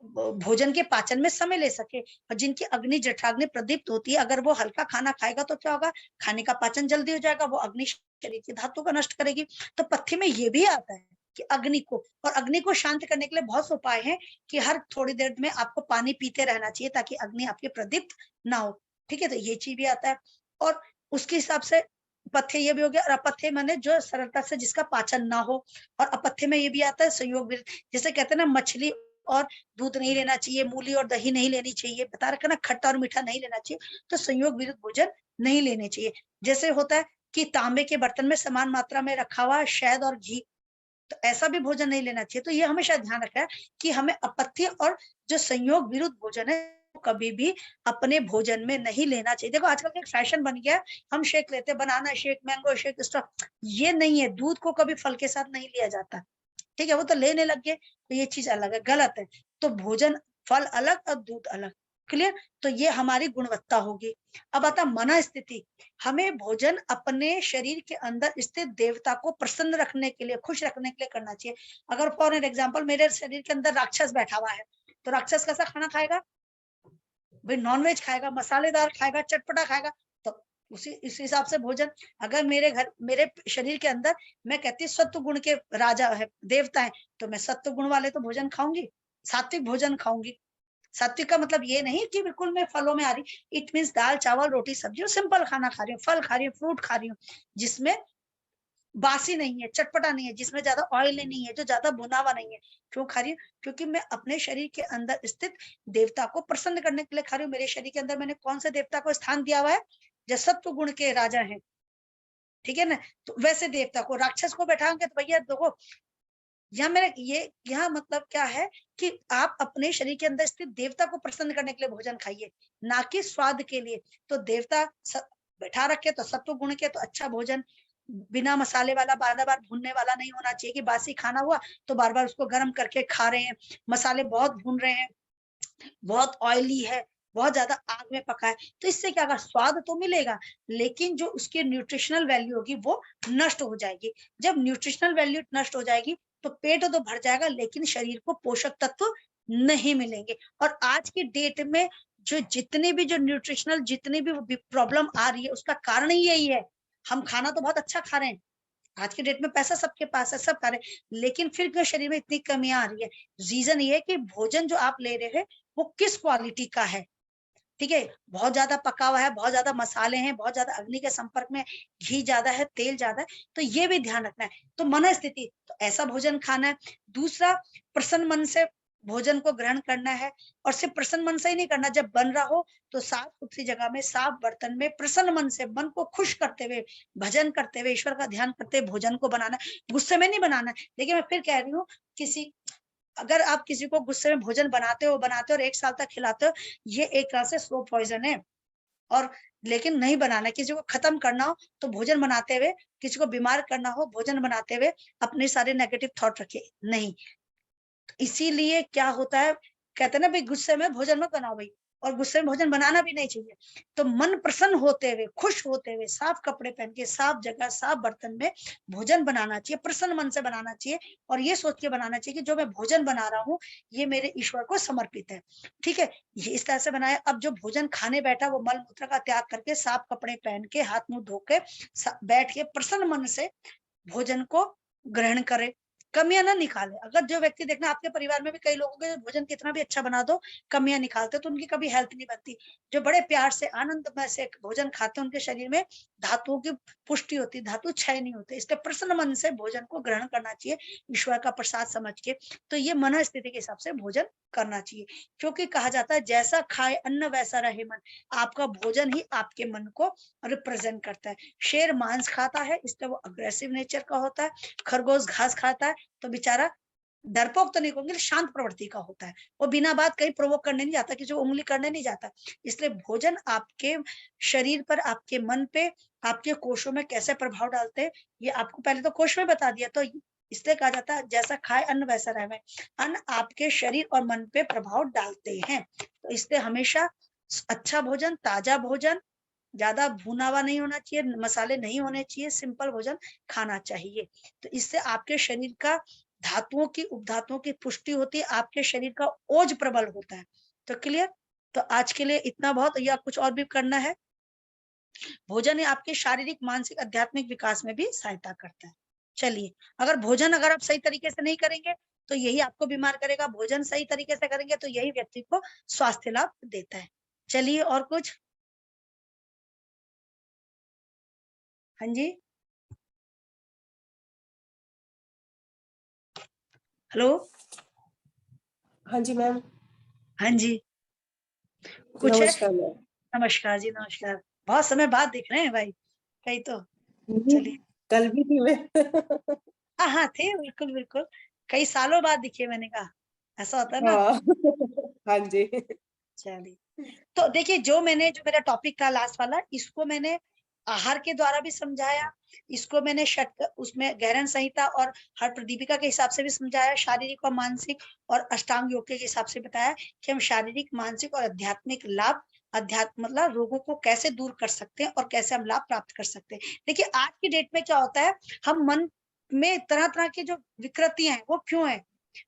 भोजन के पाचन में समय ले सके। और जिनकी अग्नि जठराग्नि प्रदीप्त होती है, अगर वो हल्का खाना खाएगा तो क्या होगा, खाने का पाचन जल्दी हो जाएगा, वो अग्नि शरीर की धातु को नष्ट करेगी। तो पथ्य में ये भी आता है कि अग्नि को, और अग्नि को शांत करने के लिए बहुत से उपाय हैं कि हर थोड़ी देर में आपको पानी पीते रहना चाहिए ताकि अग्नि आपकी प्रदीप्त ना हो। ठीक है, तो ये चीज भी आता है। और उसके हिसाब से पथ्य ये भी हो गया। और अपथ्य माने जो सरलता से जिसका पाचन ना हो। और अपथ्य में ये भी आता है संयोग, जैसे कहते हैं ना, मछली और दूध नहीं लेना चाहिए, मूली और दही नहीं लेनी चाहिए, बता रखा ना, खट्टा और मीठा नहीं लेना चाहिए, तो संयोग विरुद्ध भोजन नहीं लेने चाहिए। जैसे होता है कि तांबे के बर्तन में समान मात्रा में रखा हुआ शहद और घी, तो ऐसा भी भोजन नहीं लेना चाहिए। तो ये हमेशा ध्यान रखना है कि हमें अपथ्य और जो संयोग विरुद्ध भोजन है कभी भी अपने भोजन में नहीं लेना चाहिए। देखो आजकल एक फैशन बन गया है, हम शेक लेते हैं, banana shake, mango shake, stuff, ये नहीं है। दूध को कभी फल के साथ नहीं लिया जाता, ठीक है, वो तो लेने लग गए, तो ये चीज अलग है, गलत है। तो भोजन, फल अलग और दूध अलग, क्लियर। तो ये हमारी गुणवत्ता होगी। अब आता मन स्थिति, हमें भोजन अपने शरीर के अंदर स्थित देवता को प्रसन्न रखने के लिए, खुश रखने के लिए करना चाहिए। अगर फॉर एन एग्जाम्पल मेरे शरीर के अंदर राक्षस बैठा हुआ है, तो राक्षस कैसा खाना खाएगा भाई, नॉनवेज खाएगा, मसालेदार खाएगा, चटपटा खाएगा, तो उसी इस हिसाब से भोजन। अगर मेरे घर, मेरे शरीर के अंदर, मैं कहती सत्व गुण के राजा है, देवता है, तो मैं सत्व गुण वाले तो भोजन खाऊंगी, सात्विक भोजन खाऊंगी। सात्विक का मतलब ये नहीं कि बिल्कुल मैं फलों में आ रही, इट मीन्स दाल चावल रोटी सब्जी और सिंपल खाना खा रही हूँ, फल खा रही हूँ, फ्रूट खा रही हूँ, जिसमें बासी नहीं है, चटपटा नहीं है, जिसमें ज्यादा ऑयल नहीं है, जो ज्यादा भुना हुआ नहीं है। क्यों खा रही हूँ, क्योंकि मैं अपने शरीर के अंदर स्थित देवता को प्रसन्न करने के लिए खा रही हूँ। मेरे शरीर के अंदर मैंने कौन से देवता को स्थान दिया हुआ है, जो सत्व गुण के राजा हैं, ठीक है ना। तो वैसे देवता को, राक्षस को बैठाओगे तो भैया देखो, यहाँ मेरे ये यहाँ मतलब क्या है कि आप अपने शरीर के अंदर स्थित देवता को प्रसन्न करने के लिए भोजन खाइए, ना कि स्वाद के लिए। तो देवता बैठा रखे तो सत्व गुण के, तो अच्छा भोजन, बिना मसाले वाला, बार बार भूनने वाला नहीं होना चाहिए कि बासी खाना हुआ तो बार बार उसको गर्म करके खा रहे हैं, मसाले बहुत भून रहे हैं, बहुत ऑयली है, बहुत ज्यादा आग में पका है, तो इससे क्या होगा, स्वाद तो मिलेगा लेकिन जो उसकी न्यूट्रिशनल वैल्यू होगी वो नष्ट हो जाएगी। जब न्यूट्रिशनल वैल्यू नष्ट हो जाएगी तो पेट तो भर जाएगा लेकिन शरीर को पोषक तत्व नहीं मिलेंगे। और आज की डेट में जो जितनी भी जो न्यूट्रिशनल जितनी भी प्रॉब्लम आ रही है उसका कारण ही यही है। हम खाना तो बहुत अच्छा खा रहे हैं, आज के डेट में पैसा सबके पास है, सब खा रहे हैं, लेकिन फिर क्यों शरीर में इतनी कमियां आ रही है। रीजन ये है कि भोजन जो आप ले रहे हैं वो किस क्वालिटी का है, ठीक है। बहुत ज्यादा पका हुआ है, बहुत ज्यादा मसाले हैं, बहुत ज्यादा अग्नि के संपर्क में, घी ज्यादा है, तेल ज्यादा है, तो ये भी ध्यान रखना है। तो मन स्थिति, तो ऐसा भोजन खाना है। दूसरा, प्रसन्न मन से भोजन को ग्रहण करना है, और सिर्फ प्रसन्न मन से ही नहीं करना, जब बन रहा हो तो साफ सुथरी जगह में, साफ बर्तन में, प्रसन्न मन से, मन को खुश करते हुए, भजन करते हुए, ईश्वर का ध्यान करते हुए भोजन को बनाना है। गुस्से में नहीं बनाना है। लेकिन मैं फिर कह रही हूँ, किसी, अगर आप किसी को गुस्से में भोजन बनाते हो और 1 साल तक खिलाते हो, ये एक तरह से स्लो पॉइजन है। और लेकिन नहीं बनाना, किसी को खत्म करना हो तो भोजन बनाते हुए, किसी को बीमार करना हो भोजन बनाते हुए अपने सारे नेगेटिव थॉट रखे नहीं। इसीलिए क्या होता है, कहते हैं ना भाई, गुस्से में भोजन मत बनाओ भाई, और गुस्से में भोजन बनाना भी नहीं चाहिए। तो मन प्रसन्न होते हुए, खुश होते हुए, साफ कपड़े पहन के, साफ जगह, साफ बर्तन में भोजन बनाना चाहिए, प्रसन्न मन से बनाना चाहिए, और ये सोच के बनाना चाहिए कि जो मैं भोजन बना रहा हूँ ये मेरे ईश्वर को समर्पित है। ठीक है, ये इस तरह से बनाया। अब जो भोजन खाने बैठा वो मल मूत्र का त्याग करके, साफ कपड़े पहन के, हाथ मुंह धो के बैठ के प्रसन्न मन से भोजन को ग्रहण करे, कमियां ना निकाले। अगर जो व्यक्ति, देखना आपके परिवार में भी कई लोगों के भोजन कितना भी अच्छा बना दो, कमियां निकालते तो उनकी कभी हेल्थ नहीं बनती। जो बड़े प्यार से आनंद में से भोजन खाते हैं उनके शरीर में धातुओं की पुष्टि होती, धातु क्षय नहीं होते। इसलिए प्रसन्न मन से भोजन को ग्रहण करना चाहिए, ईश्वर का प्रसाद समझ के। तो ये मन स्थिति के हिसाब से भोजन करना चाहिए, क्योंकि कहा जाता है जैसा खाए अन्न वैसा रहे मन। आपका भोजन ही आपके मन को रिप्रेजेंट करता है। शेर मांस खाता है इसलिए वो अग्रेसिव नेचर का होता है, खरगोश घास खाता है तो बेचारा डरपोक तो नहीं कहूंगी, शांत प्रवृत्ति का होता है। वो बिना बात कहीं प्रोवोक करने नहीं जाता, किसी को उंगली करने नहीं जाता। इसलिए भोजन आपके शरीर पर, आपके मन पे, आपके कोशों में कैसे प्रभाव डालते हैं ये आपको पहले तो कोश में बता दिया। तो इसलिए कहा जाता है जैसा खाए अन्न वैसा रहे। अन्न आपके शरीर और मन पे प्रभाव डालते हैं। तो इसलिए हमेशा अच्छा भोजन, ताजा भोजन, ज्यादा भुना हुआ नहीं होना चाहिए, मसाले नहीं होने चाहिए, सिंपल भोजन खाना चाहिए। तो इससे आपके शरीर का धातुओं की, उपधातुओं की पुष्टि होती है, आपके शरीर का ओज प्रबल होता है। तो क्लियर। तो आज के लिए इतना बहुत, या कुछ और भी करना है? भोजन आपके शारीरिक, मानसिक, आध्यात्मिक विकास में भी सहायता करता है। चलिए, अगर भोजन अगर आप सही तरीके से नहीं करेंगे तो यही आपको बीमार करेगा, भोजन सही तरीके से करेंगे तो यही व्यक्ति को स्वास्थ्य लाभ देता है। चलिए, और कुछ? हाँ जी, हेलो। हाँ जी मैम। हाँ जी, कुछ है? नमस्कार मैम। नमस्कार जी, नमस्कार। बहुत समय बाद दिख रहे हैं भाई कहीं तो। चलिए, कल भी थी मैं। हाँ हाँ थे, बिल्कुल बिल्कुल। कई सालों बाद दिखे, मैंने कहा ऐसा होता है ना। हाँ। हाँ जी। चलिए, तो देखिए, जो मेरा टॉपिक था लास्ट वाला, इसको मैंने आहार के द्वारा भी समझाया, इसको मैंने उसमें गहरन संहिता और हर प्रदीपिका के हिसाब से भी समझाया, शारीरिक और मानसिक और अष्टांग योग के हिसाब से बताया कि हम शारीरिक, मानसिक और आध्यात्मिक लाभ, अध्यात्म मतलब रोगों को कैसे दूर कर सकते हैं और कैसे हम लाभ प्राप्त कर सकते हैं। देखिए, आज की डेट में क्या होता है, हम मन में तरह तरह की जो विकृतियां हैं वो क्यों है?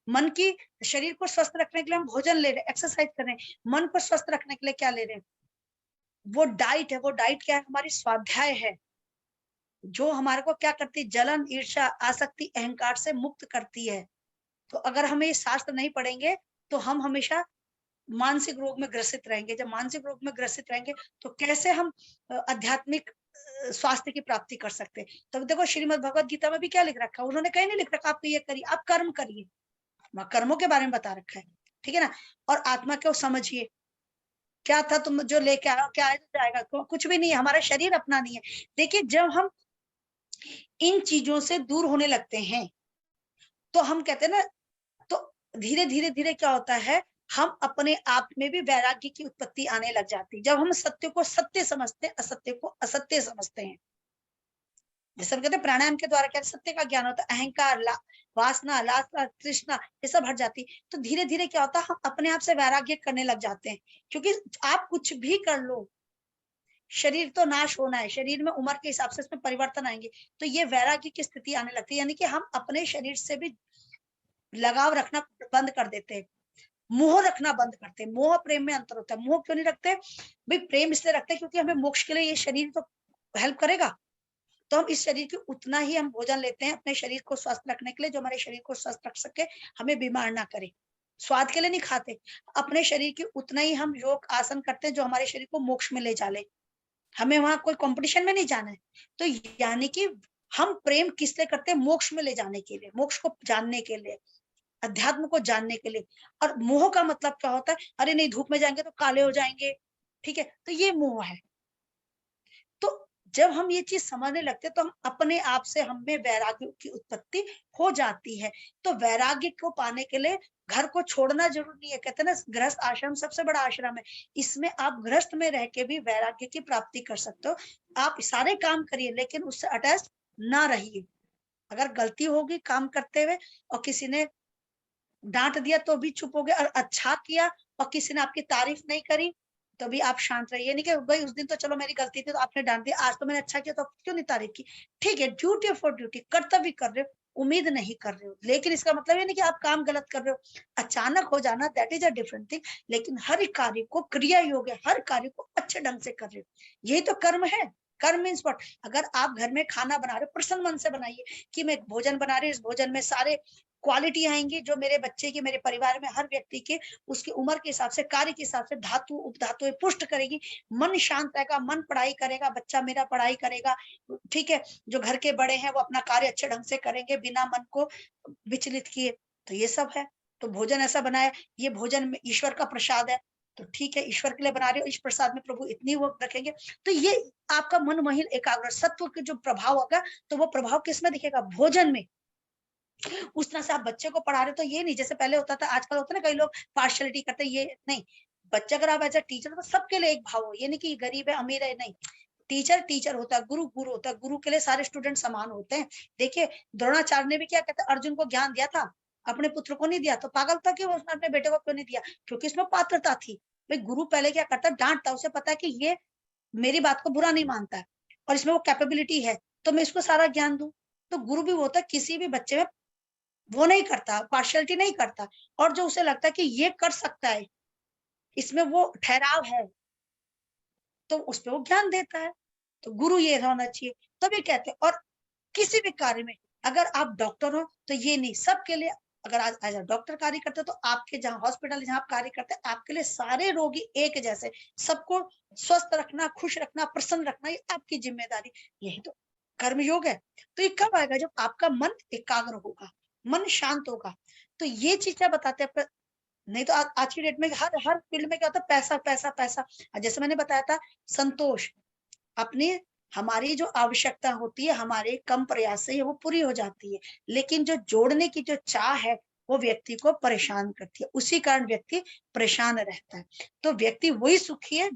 मन की, शरीर को स्वस्थ रखने के लिए हम भोजन ले रहे हैं, एक्सरसाइज कर रहे हैं। मन को स्वस्थ रखने के लिए क्या ले रहे हैं? वो डाइट है। वो डाइट क्या है? हमारी स्वाध्याय है, जो हमारे को क्या करती है? जलन, ईर्ष्या, आसक्ति, अहंकार से मुक्त करती है। तो अगर हमें ये शास्त्र नहीं पढ़ेंगे तो हम हमेशा मानसिक रोग में ग्रसित रहेंगे। जब मानसिक रोग में ग्रसित रहेंगे तो कैसे हम आध्यात्मिक स्वास्थ्य की प्राप्ति कर सकते हैं? तब देखो, श्रीमद् भगवत गीता में भी क्या लिख रखा है? उन्होंने कहीं नहीं लिख रखा आप ये करिए, आप कर्म करिए, कर्मों के बारे में बता रखा है। ठीक है ना। और आत्मा को समझिए, क्या था तुम जो लेके आए हो, क्या जाएगा? कुछ भी नहीं है, हमारा शरीर अपना नहीं है। देखिए, जब हम इन चीजों से दूर होने लगते हैं तो हम कहते हैं ना, तो धीरे धीरे धीरे क्या होता है, हम अपने आप में भी वैराग्य की उत्पत्ति आने लग जाती है। जब हम सत्य को सत्य समझते हैं, असत्य को असत्य समझते हैं। जैसे हम कहते हैं प्राणायाम के द्वारा क्या सत्य का ज्ञान होता है, अहंकार, वासना, लालसा, तृष्णा, ये सब हट जाती। तो धीरे धीरे क्या होता है, हम अपने आप से वैराग्य करने लग जाते हैं। क्योंकि आप कुछ भी कर लो, शरीर तो नाश होना है, शरीर में उम्र के हिसाब से इसमें परिवर्तन आएंगे। तो ये वैराग्य की स्थिति आने लगती है, यानी कि हम अपने शरीर से भी लगाव रखना बंद कर देते हैं, मोह रखना बंद करते हैं। मोह प्रेम में अंतर होता है। मोह क्यों नहीं रखते भाई? प्रेम इसलिए रखते हैं क्योंकि हमें मोक्ष के लिए ये शरीर तो हेल्प करेगा। तो हम इस शरीर की उतना ही हम भोजन लेते हैं अपने शरीर को स्वस्थ रखने के लिए, जो हमारे शरीर को स्वस्थ रख सके, हमें बीमार ना करे। स्वाद के लिए नहीं खाते, अपने शरीर की उतना ही हम योग आसन करते हैं जो हमारे शरीर को मोक्ष में ले जाले। हमें वहां कोई कंपटीशन में नहीं जाना है। तो यानी कि हम प्रेम किस लिए करते हैं? मोक्ष में ले जाने के लिए, मोक्ष को जानने के लिए, अध्यात्म को जानने के लिए। और मोह का मतलब क्या होता है? अरे नहीं, धूप में जाएंगे तो काले हो जाएंगे। ठीक है, तो ये मोह है। तो जब हम ये चीज समझने लगते हैं तो हम अपने आप से, हम में वैराग्य की उत्पत्ति हो जाती है। तो वैराग्य को पाने के लिए घर को छोड़ना जरूरी नहीं है। कहते हैं ना, गृहस्थ आश्रम सबसे बड़ा आश्रम है। इसमें आप गृहस्थ में रह के भी वैराग्य की प्राप्ति कर सकते हो। आप सारे काम करिए लेकिन उससे अटैच ना रहिए। अगर गलती होगी काम करते हुए और किसी ने डांट दिया तो भी चुप हो गए, और अच्छा किया और किसी ने आपकी तारीफ नहीं करी तो भी आप शांत रहिए। नहीं कि भाई उस दिन तो चलो मेरी गलती थी तो आपने डांट दिया, आज तो मैंने अच्छा किया तो क्यों नहीं तारीफ की। ठीक है, ड्यूटी फॉर ड्यूटी, कर्तव्य कर रहे हो, उम्मीद नहीं कर रहे हो, लेकिन इसका मतलब ये नहीं कि आप काम गलत कर रहे हो। अचानक हो जाना that is a different thing, लेकिन हर कार्य को क्रिया योग्य, हर कार्य को अच्छे ढंग से कर रहे हो, यही तो कर्म है। कर्म मीन्स व्हाट? अगर आप घर में खाना बना रहे हो, प्रसन्न मन से बनाइए कि मैं भोजन बना रही हूँ, इस भोजन में सारे क्वालिटी आएंगी जो मेरे बच्चे की, मेरे परिवार में हर व्यक्ति के उसकी उम्र के हिसाब से, कार्य के हिसाब से धातु उपधातु पुष्ट करेगी। मन शांत रहेगा, मन पढ़ाई करेगा, बच्चा मेरा पढ़ाई करेगा। ठीक है, जो घर के बड़े हैं वो अपना कार्य अच्छे ढंग से करेंगे बिना मन को विचलित किए। तो ये सब है। तो भोजन ऐसा बनाया, ये भोजन में ईश्वर का प्रसाद है, तो ठीक है, ईश्वर के लिए बना रहे हो, इस प्रसाद में प्रभु इतनी वो रखेंगे। तो ये आपका मन महिल एकाग्र सत्व के जो प्रभाव होगा, तो वो प्रभाव किस में दिखेगा? भोजन में। उस तरह से आप बच्चे को पढ़ा रहे हो तो ये नहीं जैसे पहले होता था, आजकल होता है ना कई लोग पार्शियलिटी करते हैं, ये नहीं। बच्चा अगर आप एज अ टीचर तो सबके लिए एक भाव हो, ये नहीं कि गरीब है अमीर है, नहीं। टीचर टीचर होता है, गुरु गुरु होता है, गुरु के लिए सारे स्टूडेंट समान होते हैं। देखिए द्रोणाचार्य ने भी क्या कहते हैं, अर्जुन को ज्ञान दिया था, अपने पुत्र को नहीं दिया। तो पागल था कि उसने अपने बेटे को क्यों नहीं दिया? क्योंकि इसमें पात्रता थी। भाई गुरु पहले क्या करता है, डांटता, उसे पता है कि ये मेरी बात को बुरा नहीं मानता है और इसमें वो कैपेबिलिटी है, तो मैं इसको सारा ज्ञान दूं। तो गुरु भी होता है, किसी भी बच्चे में वो नहीं करता, पार्शियलिटी नहीं करता, और जो उसे लगता है कि ये कर सकता है, इसमें वो ठहराव है, तो उस पे वो ज्ञान देता है। तो गुरु ये होना चाहिए। तभी कहते हैं, और किसी भी कार्य में, अगर आप डॉक्टर हो तो ये नहीं सबके लिए, अगर आज एज डॉक्टर कार्य करते हो तो आपके जहाँ हॉस्पिटल जहाँ आप कार्य करते हैं, आपके लिए सारे रोगी एक जैसे, सबको स्वस्थ रखना, खुश रखना, प्रसन्न रखना, ये आपकी जिम्मेदारी। यही तो कर्म योग है। तो ये कब आएगा? जब आपका मन एकाग्र होगा, मन शांत होगा। तो ये चीजें बताते हैं। नहीं तो आज की डेट में हर हर फील्ड में क्या होता है, पैसा पैसा पैसा। जैसे मैंने बताया था, संतोष अपनी, हमारी जो आवश्यकता होती है हमारे कम प्रयास से वो पूरी हो जाती है, लेकिन जो जोड़ने की जो चाह है वो व्यक्ति को परेशान करती है, उसी कारण व्यक्ति परेशान रहता है। तो व्यक्ति वही सुखी है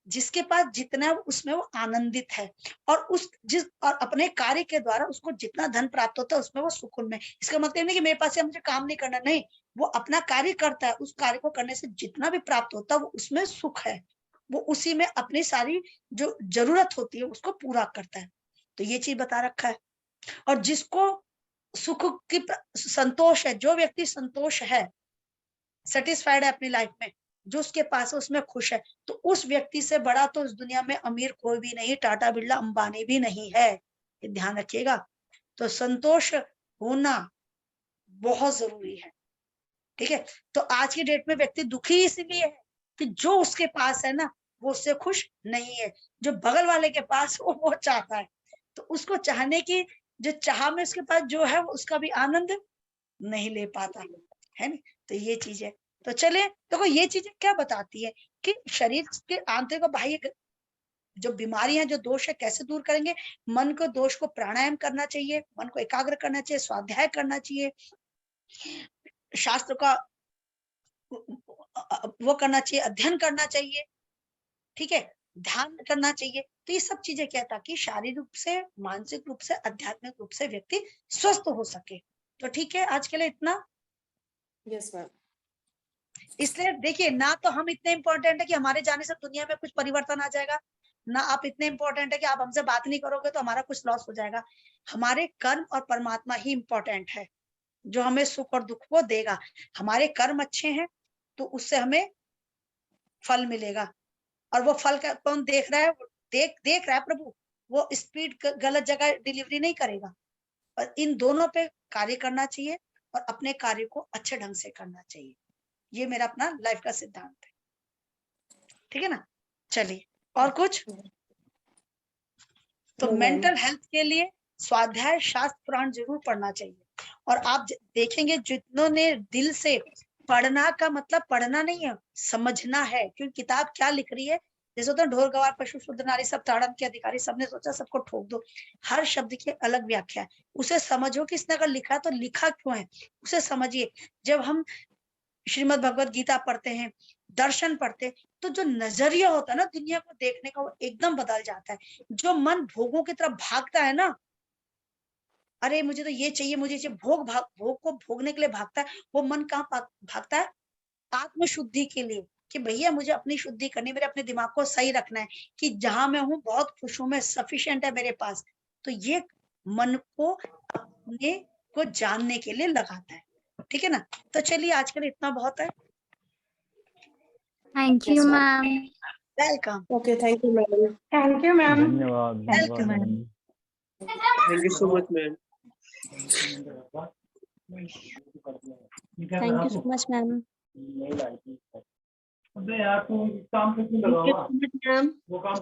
जिसके पास जितना उसमें वो आनंदित है, और और अपने कार्य के द्वारा उसको जितना धन प्राप्त होता है उसमें वो सुकून में। इसका मतलब नहीं कि मेरे पास है मुझे काम नहीं करना, नहीं, वो अपना कार्य करता है, उस कार्य को करने से जितना भी प्राप्त होता है वो उसमें सुख है, वो उसी में अपनी सारी जो जरूरत होती है उसको पूरा करता है। तो ये चीज बता रखा है। और जिसको सुख की संतोष है, जो व्यक्ति संतोष है, सेटिस्फाइड है अपनी लाइफ में, जो उसके पास है उसमें खुश है, तो उस व्यक्ति से बड़ा तो इस दुनिया में अमीर कोई भी नहीं, टाटा बिरला अंबानी भी नहीं है, ये ध्यान रखिएगा। तो संतोष होना बहुत जरूरी है। ठीक है, तो आज की डेट में व्यक्ति दुखी इसलिए है कि जो उसके पास है ना वो उससे खुश नहीं है, जो बगल वाले के पास वो चाहता है, तो उसको चाहने की जो चाह में उसके पास जो है वो उसका भी आनंद नहीं ले पाता है ना। तो ये चीज है। तो चले देखो ये चीजें क्या बताती है कि शरीर के आंतरिक और बाह्य जो बीमारियां, जो दोष है कैसे दूर करेंगे। मन को, दोष को प्राणायाम करना चाहिए, मन को एकाग्र करना चाहिए, स्वाध्याय करना चाहिए, शास्त्र का वो करना चाहिए, अध्ययन करना चाहिए, ठीक है, ध्यान करना चाहिए। तो ये सब चीजें क्या, ताकि शारीरिक रूप से, मानसिक रूप से, आध्यात्मिक रूप से व्यक्ति स्वस्थ हो सके। तो ठीक है, आज के लिए इतना। Yes ma'am. इसलिए देखिए, ना तो हम इतने इंपॉर्टेंट है कि हमारे जाने से दुनिया में कुछ परिवर्तन आ जाएगा, ना आप इतने इंपॉर्टेंट है कि आप हमसे बात नहीं करोगे तो हमारा कुछ लॉस हो जाएगा। हमारे कर्म और परमात्मा ही इंपॉर्टेंट है, जो हमें सुख और दुख को देगा। हमारे कर्म अच्छे हैं तो उससे हमें फल मिलेगा, और वो फल का कौन देख रहा है? देख रहा है प्रभु। वो स्पीड गलत जगह डिलीवरी नहीं करेगा। और इन दोनों पे कार्य करना चाहिए और अपने कार्य को अच्छे ढंग से करना चाहिए। ये मेरा अपना लाइफ का सिद्धांत है। ठीक है ना? चलिए, और कुछ? तो मेंटल हेल्थ के लिए स्वाध्याय, शास्त्र, पुराण जरूर पढ़ना चाहिए। और आप देखेंगे जितनों ने दिल से, पढ़ना का मतलब पढ़ना नहीं है, समझना है। क्योंकि किताब क्या लिख रही है, जैसे होता है ढोर गवार पशु शुद्ध नारी सब ताड़न के अधिकारी, सबने सोचा सबको ठोक दो। हर शब्द की अलग व्याख्या है, उसे समझो कि इसने अगर लिखा तो लिखा क्यों है, उसे समझिए। जब हम श्रीमद् भगवत गीता पढ़ते हैं, दर्शन पढ़ते हैं, तो जो नजरिया होता है ना दुनिया को देखने का, वो एकदम बदल जाता है। जो मन भोगों की तरफ भागता है ना, अरे मुझे तो ये चाहिए, मुझे चाहिए, भोग को भोगने के लिए भागता है। वो मन कहाँ भागता है? आत्म शुद्धि के लिए, कि भैया मुझे अपनी शुद्धि करनी, मेरे अपने दिमाग को सही रखना है, कि जहां मैं हूँ बहुत खुश हूं, मैं सफिशिएंट है मेरे पास। तो ये मन को अपने को जानने के लिए लगाता है, ठीक है ना। तो चलिए आज के लिए इतना बहुत है। Thank you Yes, ma'am. Ma'am. Welcome. Okay, thank you, madam. Thank you ma'am. धन्यवाद Thank you, धन्यवाद madam. Thank you so much, ma'am. Thank you so much ma'am. अबे यार तू काम पे क्यों लगा हुआ? मैम वो काम